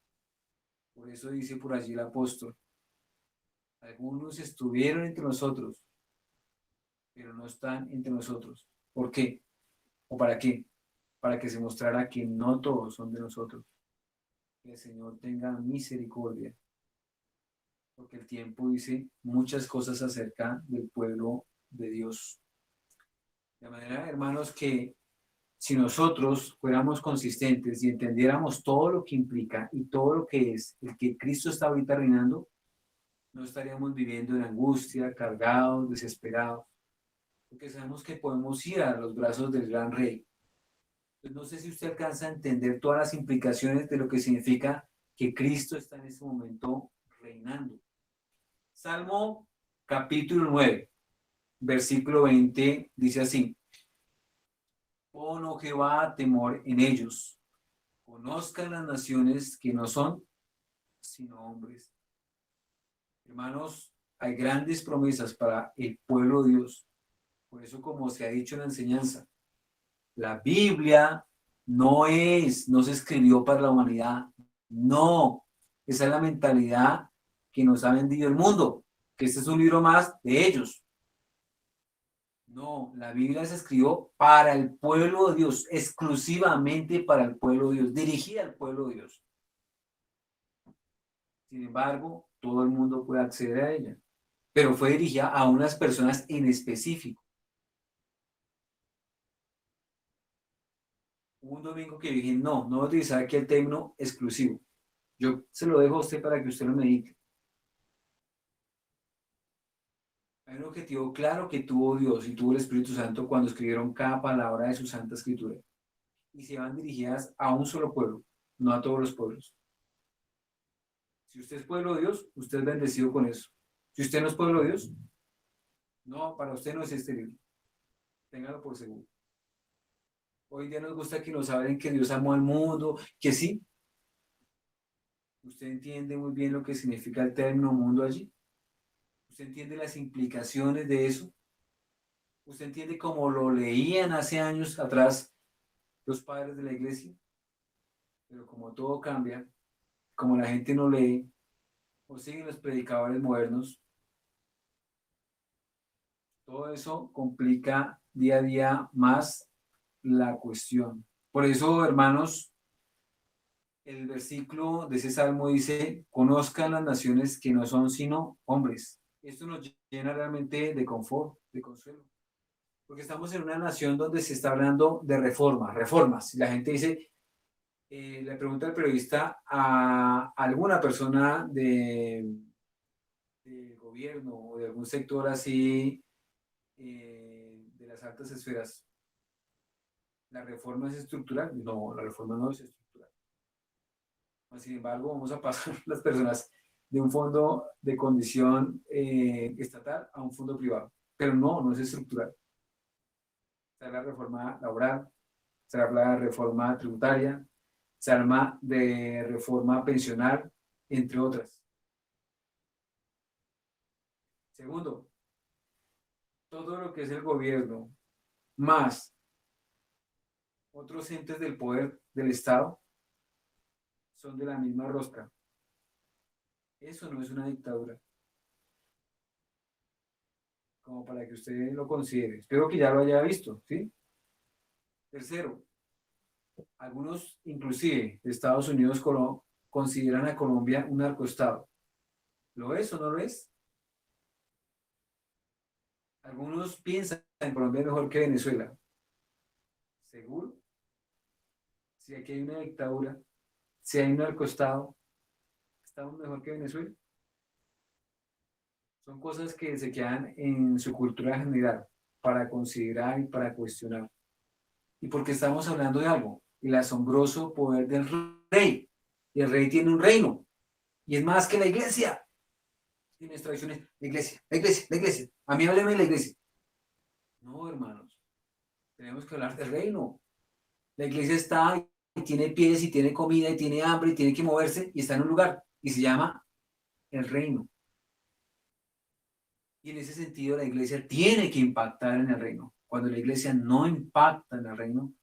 Por eso dice por allí el apóstol, algunos estuvieron entre nosotros, pero no están entre nosotros. ¿Por qué? ¿O para qué? Para que se mostrara que no todos son de nosotros. Que el Señor tenga misericordia, porque el tiempo dice muchas cosas acerca del pueblo de Dios. De manera, hermanos, que si nosotros fuéramos consistentes y entendiéramos todo lo que implica y todo lo que es el que Cristo está ahorita reinando, no estaríamos viviendo en angustia, cargados, desesperados, porque sabemos que podemos ir a los brazos del gran rey. Entonces, no sé si usted alcanza a entender todas las implicaciones de lo que significa que Cristo está en este momento reinando. Salmo capítulo 9, versículo 20, dice así: pon, oh Jehová, temor en ellos, conozcan las naciones que no son sino hombres. Hermanos, hay grandes promesas para el pueblo de Dios. Por eso, como se ha dicho en la enseñanza, la Biblia no se escribió para la humanidad. No, esa es la mentalidad que nos ha vendido el mundo, que este es un libro más de ellos. No, la Biblia se escribió para el pueblo de Dios, exclusivamente para el pueblo de Dios, dirigida al pueblo de Dios. Sin embargo, todo el mundo puede acceder a ella, pero fue dirigida a unas personas en específico. Hubo un domingo que dije, no voy a utilizar aquí el término exclusivo. Yo se lo dejo a usted para que usted lo medite. Hay un objetivo claro que tuvo Dios y tuvo el Espíritu Santo cuando escribieron cada palabra de su Santa Escritura. Y se van dirigidas a un solo pueblo, no a todos los pueblos. Si usted es pueblo de Dios, usted es bendecido con eso. Si usted no es pueblo de Dios, no, para usted no es este libro. Téngalo por seguro. Hoy día nos gusta que nos hablen que Dios amó al mundo, que sí. Usted entiende muy bien lo que significa el término mundo allí. Usted entiende las implicaciones de eso. Usted entiende cómo lo leían hace años atrás los padres de la iglesia. Pero como todo cambia, como la gente no lee o siguen los predicadores modernos, todo eso complica día a día más la cuestión. Por eso, hermanos, el versículo de ese salmo dice, conozcan las naciones que no son sino hombres. Esto nos llena realmente de confort, de consuelo, porque estamos en una nación donde se está hablando de reformas. Y la gente dice, le pregunta al periodista a alguna persona del gobierno o de algún sector así, de las altas esferas, ¿la reforma es estructural? No, la reforma no es estructural. Sin embargo, vamos a pasar las personas de un fondo de condición estatal a un fondo privado. Pero no, no es estructural. Está la reforma laboral, está la reforma tributaria, se arma de reforma pensional, entre otras. Segundo, todo lo que es el gobierno, más otros entes del poder del Estado, son de la misma rosca. Eso no es una dictadura, como para que usted lo considere. Espero que ya lo haya visto, ¿sí? Tercero, algunos, inclusive de Estados Unidos, consideran a Colombia un narcoestado. ¿Lo es o no lo es? Algunos piensan en Colombia mejor que Venezuela. ¿Seguro? Si aquí hay una dictadura, si hay un narcoestado, ¿estamos mejor que Venezuela? Son cosas que se quedan en su cultura general para considerar y para cuestionar. Y porque estamos hablando de algo, el asombroso poder del rey. Y el rey tiene un reino, y es más que la iglesia. Y nuestra tradición es la iglesia, la iglesia, la iglesia. A mí hábleme de la iglesia. No, hermanos, tenemos que hablar del reino. La iglesia está y tiene pies y tiene comida y tiene hambre y tiene que moverse y está en un lugar y se llama el reino. Y en ese sentido la iglesia tiene que impactar en el reino. Cuando la iglesia no impacta en el reino,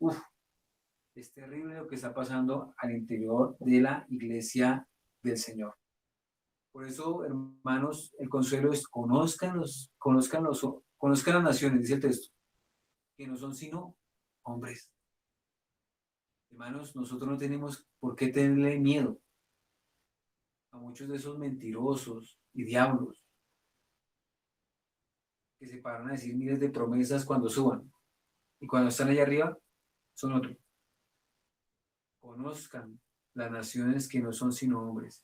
es terrible lo que está pasando al interior de la iglesia del Señor. Por eso, hermanos, el consuelo es conozcan las naciones, dice el texto, que no son sino hombres. Hermanos, nosotros no tenemos por qué tenerle miedo a muchos de esos mentirosos y diablos que se paran a decir miles de promesas cuando suban y cuando están allá arriba son otros. Conozcan las naciones que no son sino hombres.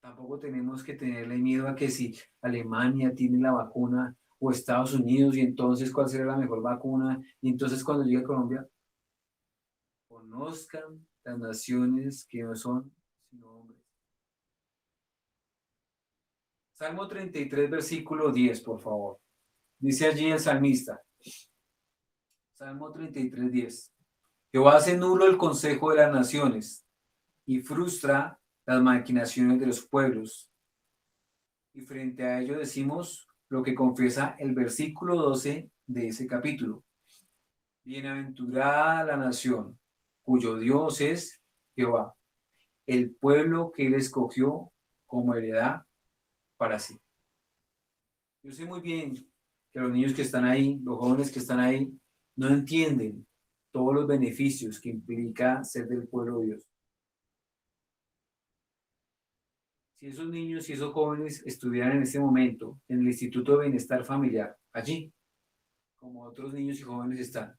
Tampoco tenemos que tenerle miedo a que si Alemania tiene la vacuna o Estados Unidos y entonces cuál será la mejor vacuna y entonces cuando llegue a Colombia, conozcan las naciones que no son sino hombres. Salmo 33, versículo 10, por favor. Dice allí el salmista, Salmo 33, 10. Jehová hace nulo el consejo de las naciones y frustra las maquinaciones de los pueblos. Y frente a ello decimos lo que confiesa el versículo 12 de ese capítulo. Bienaventurada la nación cuyo Dios es Jehová, el pueblo que él escogió como heredad para sí. Yo sé muy bien que los niños que están ahí, los jóvenes que están ahí, no entienden todos los beneficios que implica ser del pueblo de Dios. Si esos niños y esos jóvenes estuvieran en este momento en el Instituto de Bienestar Familiar, allí, como otros niños y jóvenes están,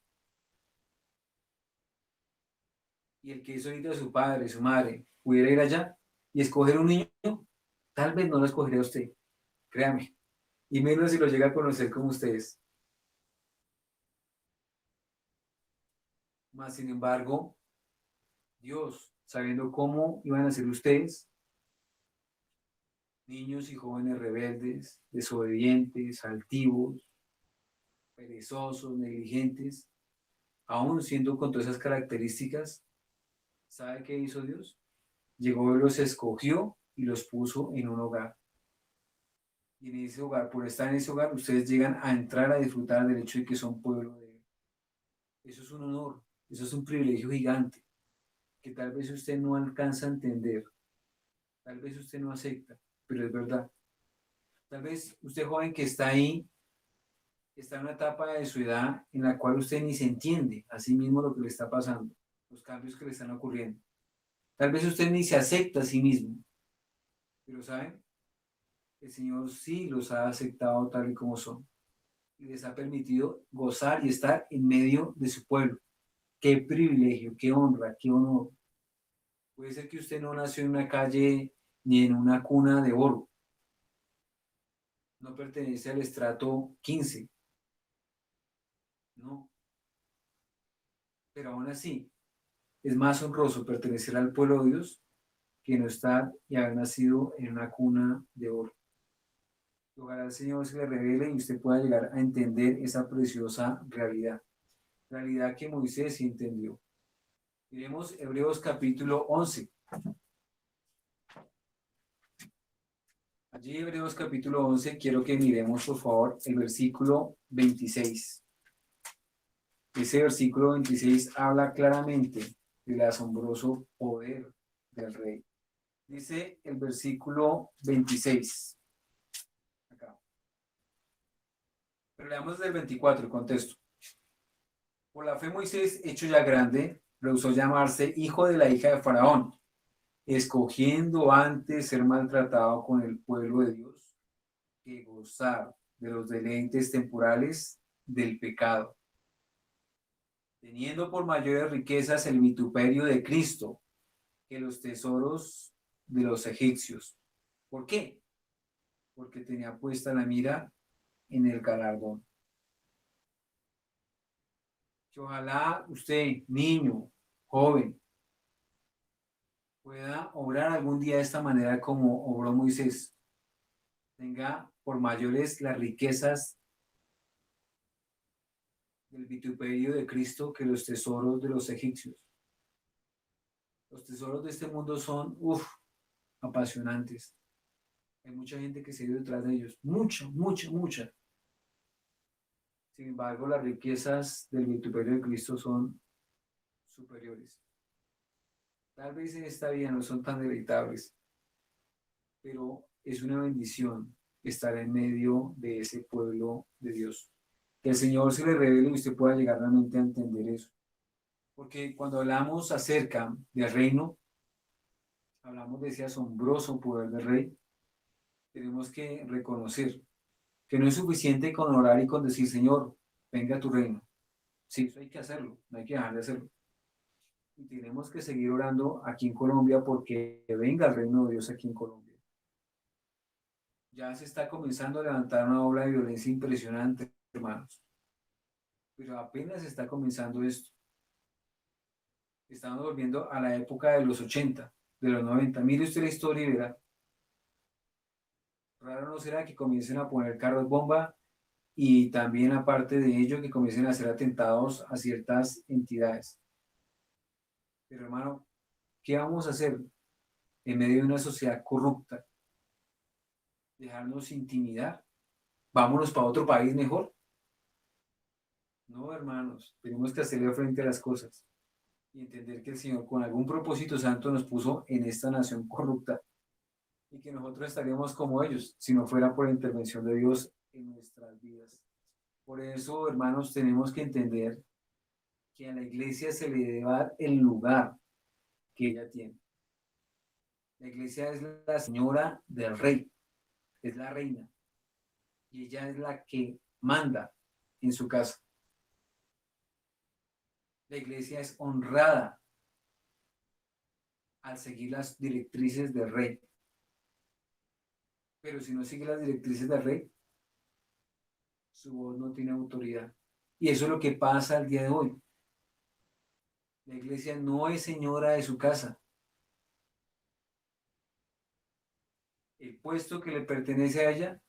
y el que hizo ahorita su padre, su madre, pudiera ir allá y escoger un niño, tal vez no lo escogería usted, créame, y menos si lo llega a conocer como ustedes. Más sin embargo, Dios, sabiendo cómo iban a ser ustedes, niños y jóvenes rebeldes, desobedientes, altivos, perezosos, negligentes, aún siendo con todas esas características, ¿sabe qué hizo Dios? Llegó y los escogió y los puso en un hogar. Y en ese hogar, por estar en ese hogar, ustedes llegan a entrar a disfrutar del hecho de que son pueblo de Él. Eso es un honor, eso es un privilegio gigante, que tal vez usted no alcanza a entender, tal vez usted no acepta, pero es verdad. Tal vez usted joven que está ahí, está en una etapa de su edad en la cual usted ni se entiende a sí mismo lo que le está pasando, los cambios que le están ocurriendo. Tal vez usted ni se acepta a sí mismo, pero ¿saben? el Señor sí los ha aceptado tal y como son y les ha permitido gozar y estar en medio de su pueblo. Qué privilegio, qué honra, qué honor. Puede ser que usted no nació en una calle ni en una cuna de oro, no pertenece al estrato 15, no, pero aún así es más honroso pertenecer al pueblo de Dios que no estar y haber nacido en una cuna de oro. Ojalá el Señor se le revele y usted pueda llegar a entender esa preciosa realidad, realidad que Moisés sí entendió. Miremos Hebreos capítulo 11. Allí Hebreos capítulo 11, quiero que miremos por favor el versículo 26. Ese versículo 26 habla claramente del asombroso poder del rey. Dice el versículo 26. Acá. Pero leamos desde el 24, el contexto. Por la fe Moisés, hecho ya grande, rehusó llamarse hijo de la hija de Faraón, escogiendo antes ser maltratado con el pueblo de Dios que gozar de los deleites temporales del pecado, teniendo por mayores riquezas el vituperio de Cristo que los tesoros de los egipcios. ¿Por qué? Porque tenía puesta la mira en el galardón. Que ojalá usted, niño, joven, pueda obrar algún día de esta manera como obró Moisés. Tenga por mayores las riquezas del vituperio de Cristo que los tesoros de los egipcios. Los tesoros de este mundo son, apasionantes. Hay mucha gente que se ha ido detrás de ellos. Mucha, mucha, mucha. Sin embargo, las riquezas del vituperio de Cristo son superiores. Tal vez en esta vida no son tan deleitables, pero es una bendición estar en medio de ese pueblo de Dios. Que el Señor se le revele y usted pueda llegar realmente a entender eso. Porque cuando hablamos acerca del reino, hablamos de ese asombroso poder del rey, tenemos que reconocer que no es suficiente con orar y con decir, Señor, venga a tu reino. Sí, eso hay que hacerlo, no hay que dejar de hacerlo. Y tenemos que seguir orando aquí en Colombia porque venga el reino de Dios aquí en Colombia. Ya se está comenzando a levantar una ola de violencia impresionante, hermanos. Pero apenas está comenzando esto. Estamos volviendo a la época de los 80, de los 90. Mire usted la historia y verá. Raro no será que comiencen a poner carros bomba y también aparte de ello que comiencen a hacer atentados a ciertas entidades. Pero hermano, ¿qué vamos a hacer en medio de una sociedad corrupta? ¿Dejarnos intimidar? ¿Vámonos para otro país mejor? No, hermanos, tenemos que hacerle frente a las cosas y entender que el Señor con algún propósito santo nos puso en esta nación corrupta y que nosotros estaríamos como ellos si no fuera por la intervención de Dios en nuestras vidas. Por eso, hermanos, tenemos que entender que a la iglesia se le debe dar el lugar que ella tiene. La iglesia es la señora del rey, es la reina, y ella es la que manda en su casa. La iglesia es honrada al seguir las directrices del rey. Pero si no sigue las directrices del rey, su voz no tiene autoridad. Y eso es lo que pasa al día de hoy. La iglesia no es señora de su casa. El puesto que le pertenece a ella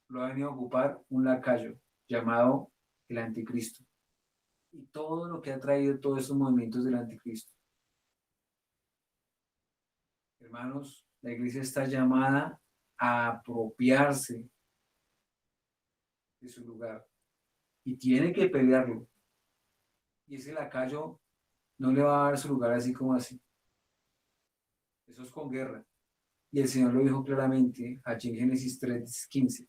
lo ha venido a ocupar un lacayo llamado el anticristo. Y todo lo que ha traído todos esos movimientos del anticristo. Hermanos, la iglesia está llamada a apropiarse de su lugar y tiene que pelearlo. Y ese lacayo no le va a dar su lugar así como así. Eso es con guerra. Y el Señor lo dijo claramente allí en Génesis 3:15.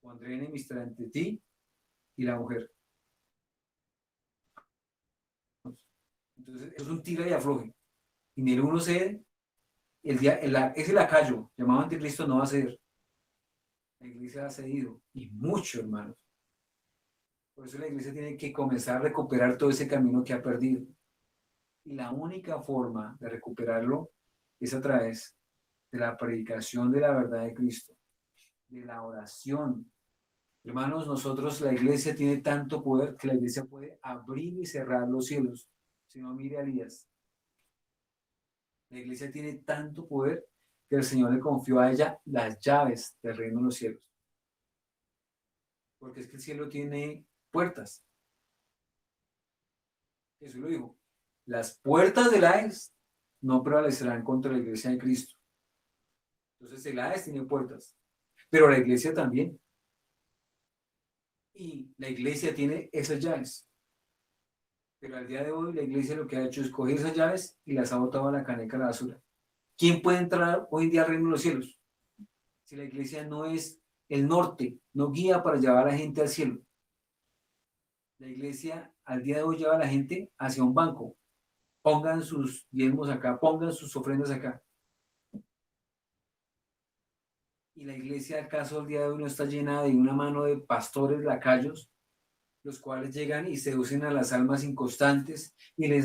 Pondré enemistad entre ti y la mujer. Entonces, eso es un tira y afloje. Y ni el uno cede, ese lacayo llamado anticristo no va a ceder. La iglesia ha cedido, y mucho, hermanos. Por eso la iglesia tiene que comenzar a recuperar todo ese camino que ha perdido. Y la única forma de recuperarlo es a través de la predicación de la verdad de Cristo, de la oración. Hermanos, nosotros, la iglesia tiene tanto poder que la iglesia puede abrir y cerrar los cielos. Si no, mire a Elías. La iglesia tiene tanto poder que el Señor le confió a ella las llaves del reino de los cielos. Porque es que el cielo tiene puertas. Jesús lo dijo. Las puertas del Hades no prevalecerán contra la iglesia de Cristo. Entonces el Hades tiene puertas, pero la iglesia también. Y la iglesia tiene esas llaves. Pero al día de hoy la iglesia lo que ha hecho es coger esas llaves y las ha botado a la caneca a la basura. ¿Quién puede entrar hoy en día al reino de los cielos? Si la iglesia no es el norte, no guía para llevar a la gente al cielo. La iglesia al día de hoy lleva a la gente hacia un banco. Pongan sus diezmos acá, pongan sus ofrendas acá. Y la iglesia, acaso al día de hoy no está llena de una mano de pastores lacayos, los cuales llegan y seducen a las almas inconstantes y les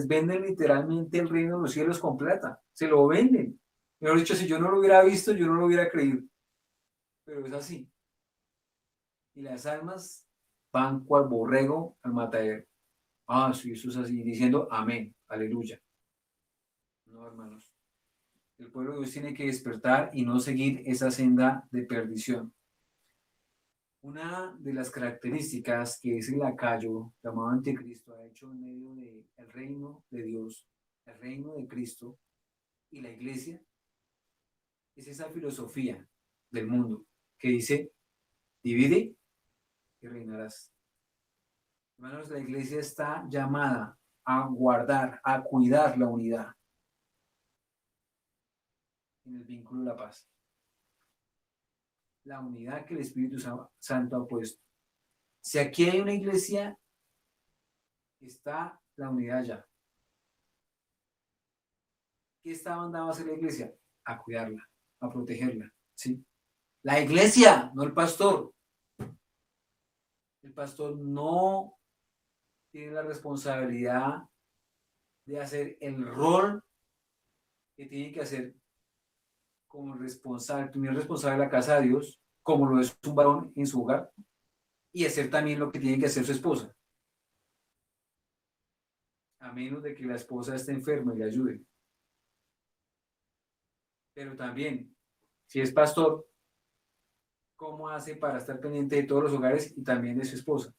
venden literalmente el reino de los cielos con plata. Se lo venden. Mejor dicho, si yo no lo hubiera visto, yo no lo hubiera creído. Pero es así. Y las almas van cual borrego al matadero. Ah, sí, eso es así, diciendo amén, aleluya. No, hermanos. El pueblo de Dios tiene que despertar y no seguir esa senda de perdición. Una de las características que ese lacayo llamado anticristo ha hecho en medio del reino de Dios, el reino de Cristo y la iglesia, es esa filosofía del mundo que dice, divide y reinarás. Hermanos, la iglesia está llamada a guardar, a cuidar la unidad en el vínculo de la paz. La unidad que el Espíritu Santo ha puesto. Si aquí hay una iglesia, está la unidad ya. ¿Qué está mandado a hacer la iglesia? A cuidarla, a protegerla, ¿sí? La iglesia, no el pastor. El pastor no tiene la responsabilidad de hacer el rol que tiene que hacer como responsable, primer responsable de la casa de Dios, como lo es un varón en su hogar, y hacer también lo que tiene que hacer su esposa, a menos de que la esposa esté enferma y le ayude. Pero también, si es pastor, ¿cómo hace para estar pendiente de todos los hogares y también de su esposa?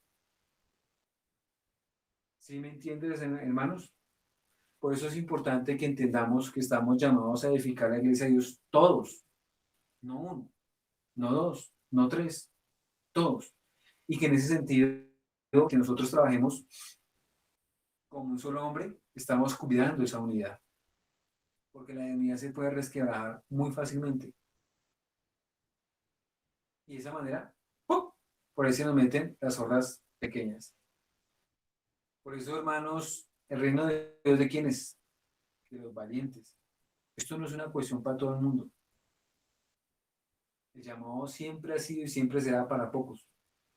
¿Sí me entiendes, hermanos? Por eso es importante que entendamos que estamos llamados a edificar la iglesia de Dios todos, no uno, no dos, no tres, todos. Y que en ese sentido, que nosotros trabajemos como un solo hombre, estamos cuidando esa unidad. Porque la unidad se puede resquebrajar muy fácilmente. Y de esa manera, ¡pum!, por ahí se nos meten las zorras pequeñas. Por eso, hermanos, el reino de Dios, ¿de quién es? De los valientes. Esto no es una cuestión para todo el mundo. El llamado siempre ha sido y siempre será para pocos.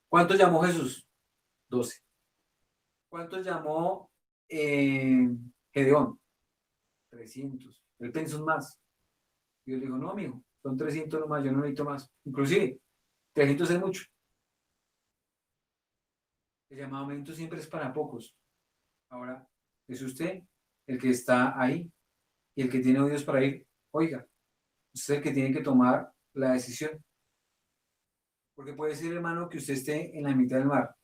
¿Cuántos llamó Jesús? 12. ¿Cuántos llamó Gedeón? 300. Él pensó más. Dios le dijo, no, amigo, son 300 nomás, yo no necesito más. Inclusive, 300 es mucho. El llamamiento siempre es para pocos. Ahora, es usted el que está ahí y el que tiene oídos para ir. Oiga, usted es el que tiene que tomar la decisión. Porque puede ser, hermano, que usted esté en la mitad del mar.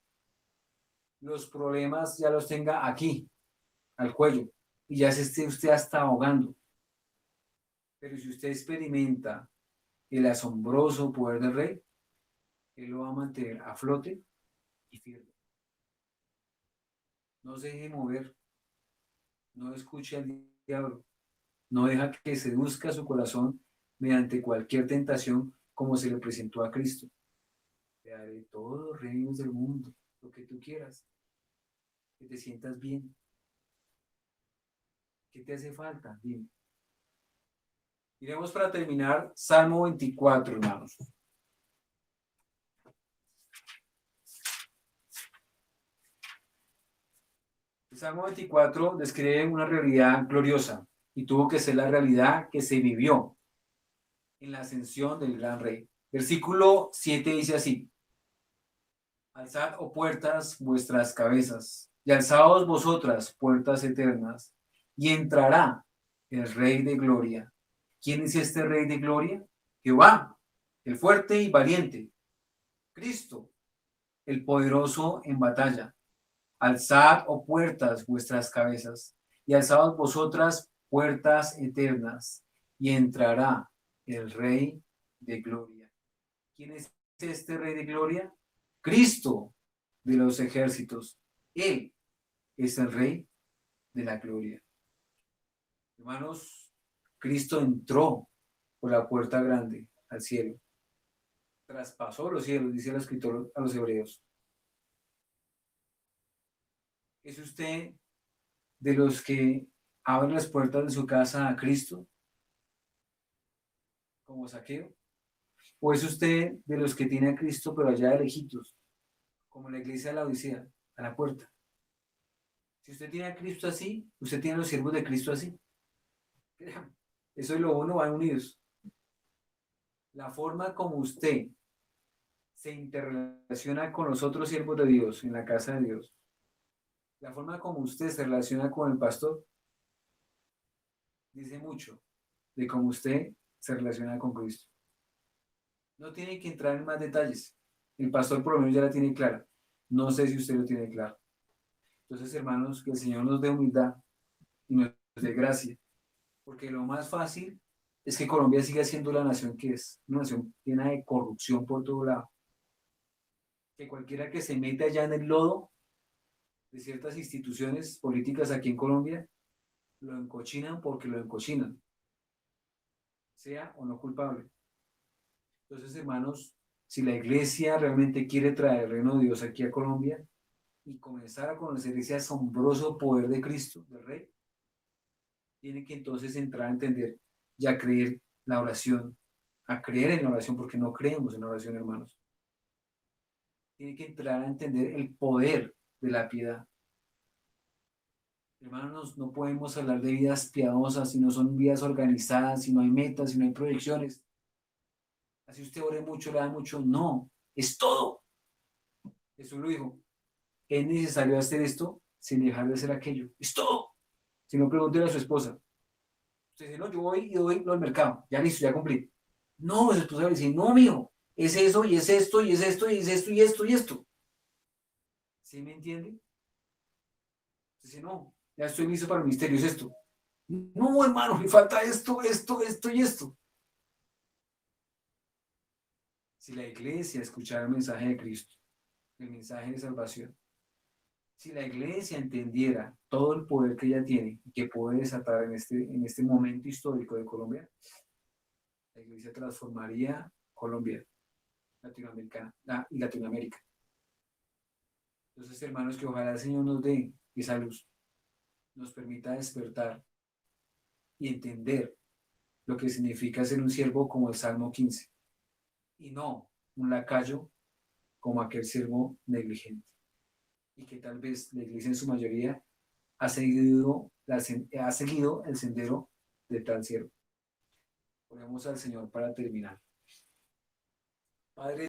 Los problemas ya los tenga aquí, al cuello, y ya se esté usted hasta ahogando. Pero si usted experimenta el asombroso poder del Rey, Él lo va a mantener a flote y firme. No se deje mover, no escuche al diablo, no deja que seduzca su corazón mediante cualquier tentación como se le presentó a Cristo. Te daré todos los reinos del mundo, lo que tú quieras, que te sientas bien. ¿Qué te hace falta? Dime. Iremos para terminar Salmo 24, hermanos. El Salmo 24 describe una realidad gloriosa y tuvo que ser la realidad que se vivió en la ascensión del gran rey. Versículo 7 dice así: Alzad, oh puertas, vuestras cabezas, y alzaos vosotras, puertas eternas, y entrará el Rey de Gloria. ¿Quién es este Rey de Gloria? Jehová, el fuerte y valiente, Cristo, el poderoso en batalla. Alzad, oh puertas, vuestras cabezas, y alzaos vosotras, puertas eternas, y entrará el Rey de Gloria. ¿Quién es este Rey de Gloria? Cristo de los ejércitos. Él es el Rey de la Gloria. Hermanos, Cristo entró por la puerta grande al cielo. Traspasó los cielos, dice el escritor a los hebreos. ¿Es usted de los que abren las puertas de su casa a Cristo, como Zaqueo? ¿O es usted de los que tiene a Cristo pero allá de lejitos, como la iglesia de la Odisea, a la puerta? Si usted tiene a Cristo así, usted tiene a los siervos de Cristo así. Eso y lo uno van unidos. La forma como usted se interrelaciona con los otros siervos de Dios en la casa de Dios, la forma como usted se relaciona con el pastor, dice mucho de cómo usted se relaciona con Cristo. No tiene que entrar en más detalles. El pastor por lo menos ya la tiene clara. No sé si usted lo tiene claro. Entonces, hermanos, que el Señor nos dé humildad y nos dé gracia, porque lo más fácil es que Colombia siga siendo la nación que es, una nación llena de corrupción por todo lado. Que cualquiera que se meta allá en el lodo de ciertas instituciones políticas aquí en Colombia, lo encochinan porque lo encochinan, sea o no culpable. Entonces, hermanos, si la iglesia realmente quiere traer el reino de Dios aquí a Colombia y comenzar a conocer ese asombroso poder de Cristo, del Rey, tiene que entonces entrar a entender y a creer la oración, a creer en la oración, porque no creemos en la oración, hermanos. Tiene que entrar a entender el poder de la piedad. Hermanos, no podemos hablar de vidas piadosas si no son vidas organizadas, si no hay metas, si no hay proyecciones. Así usted ore mucho, le da mucho. No, es todo. Jesús lo dijo. Es necesario hacer esto sin dejar de hacer aquello. Es todo. Si no, pregúntele a su esposa. Usted dice, no, yo voy y doy lo al mercado. Ya listo, ya cumplí. No, su esposa le dice, no, mijo, es eso y es esto y es esto y es esto y esto y esto. ¿Sí me entiende? Dice, no, ya estoy listo para el misterio, es esto. No, hermano, me falta esto, esto, esto y esto. Si la iglesia escuchara el mensaje de Cristo, el mensaje de salvación, si la iglesia entendiera todo el poder que ella tiene y que puede desatar en este momento histórico de Colombia, la iglesia transformaría Colombia, y Latinoamérica. Entonces, hermanos, que ojalá el Señor nos dé esa luz, nos permita despertar y entender lo que significa ser un siervo como el Salmo 15 y no un lacayo como aquel siervo negligente. Y que tal vez la iglesia en su mayoría ha seguido el sendero de tal siervo. Oremos al Señor para terminar. Padre,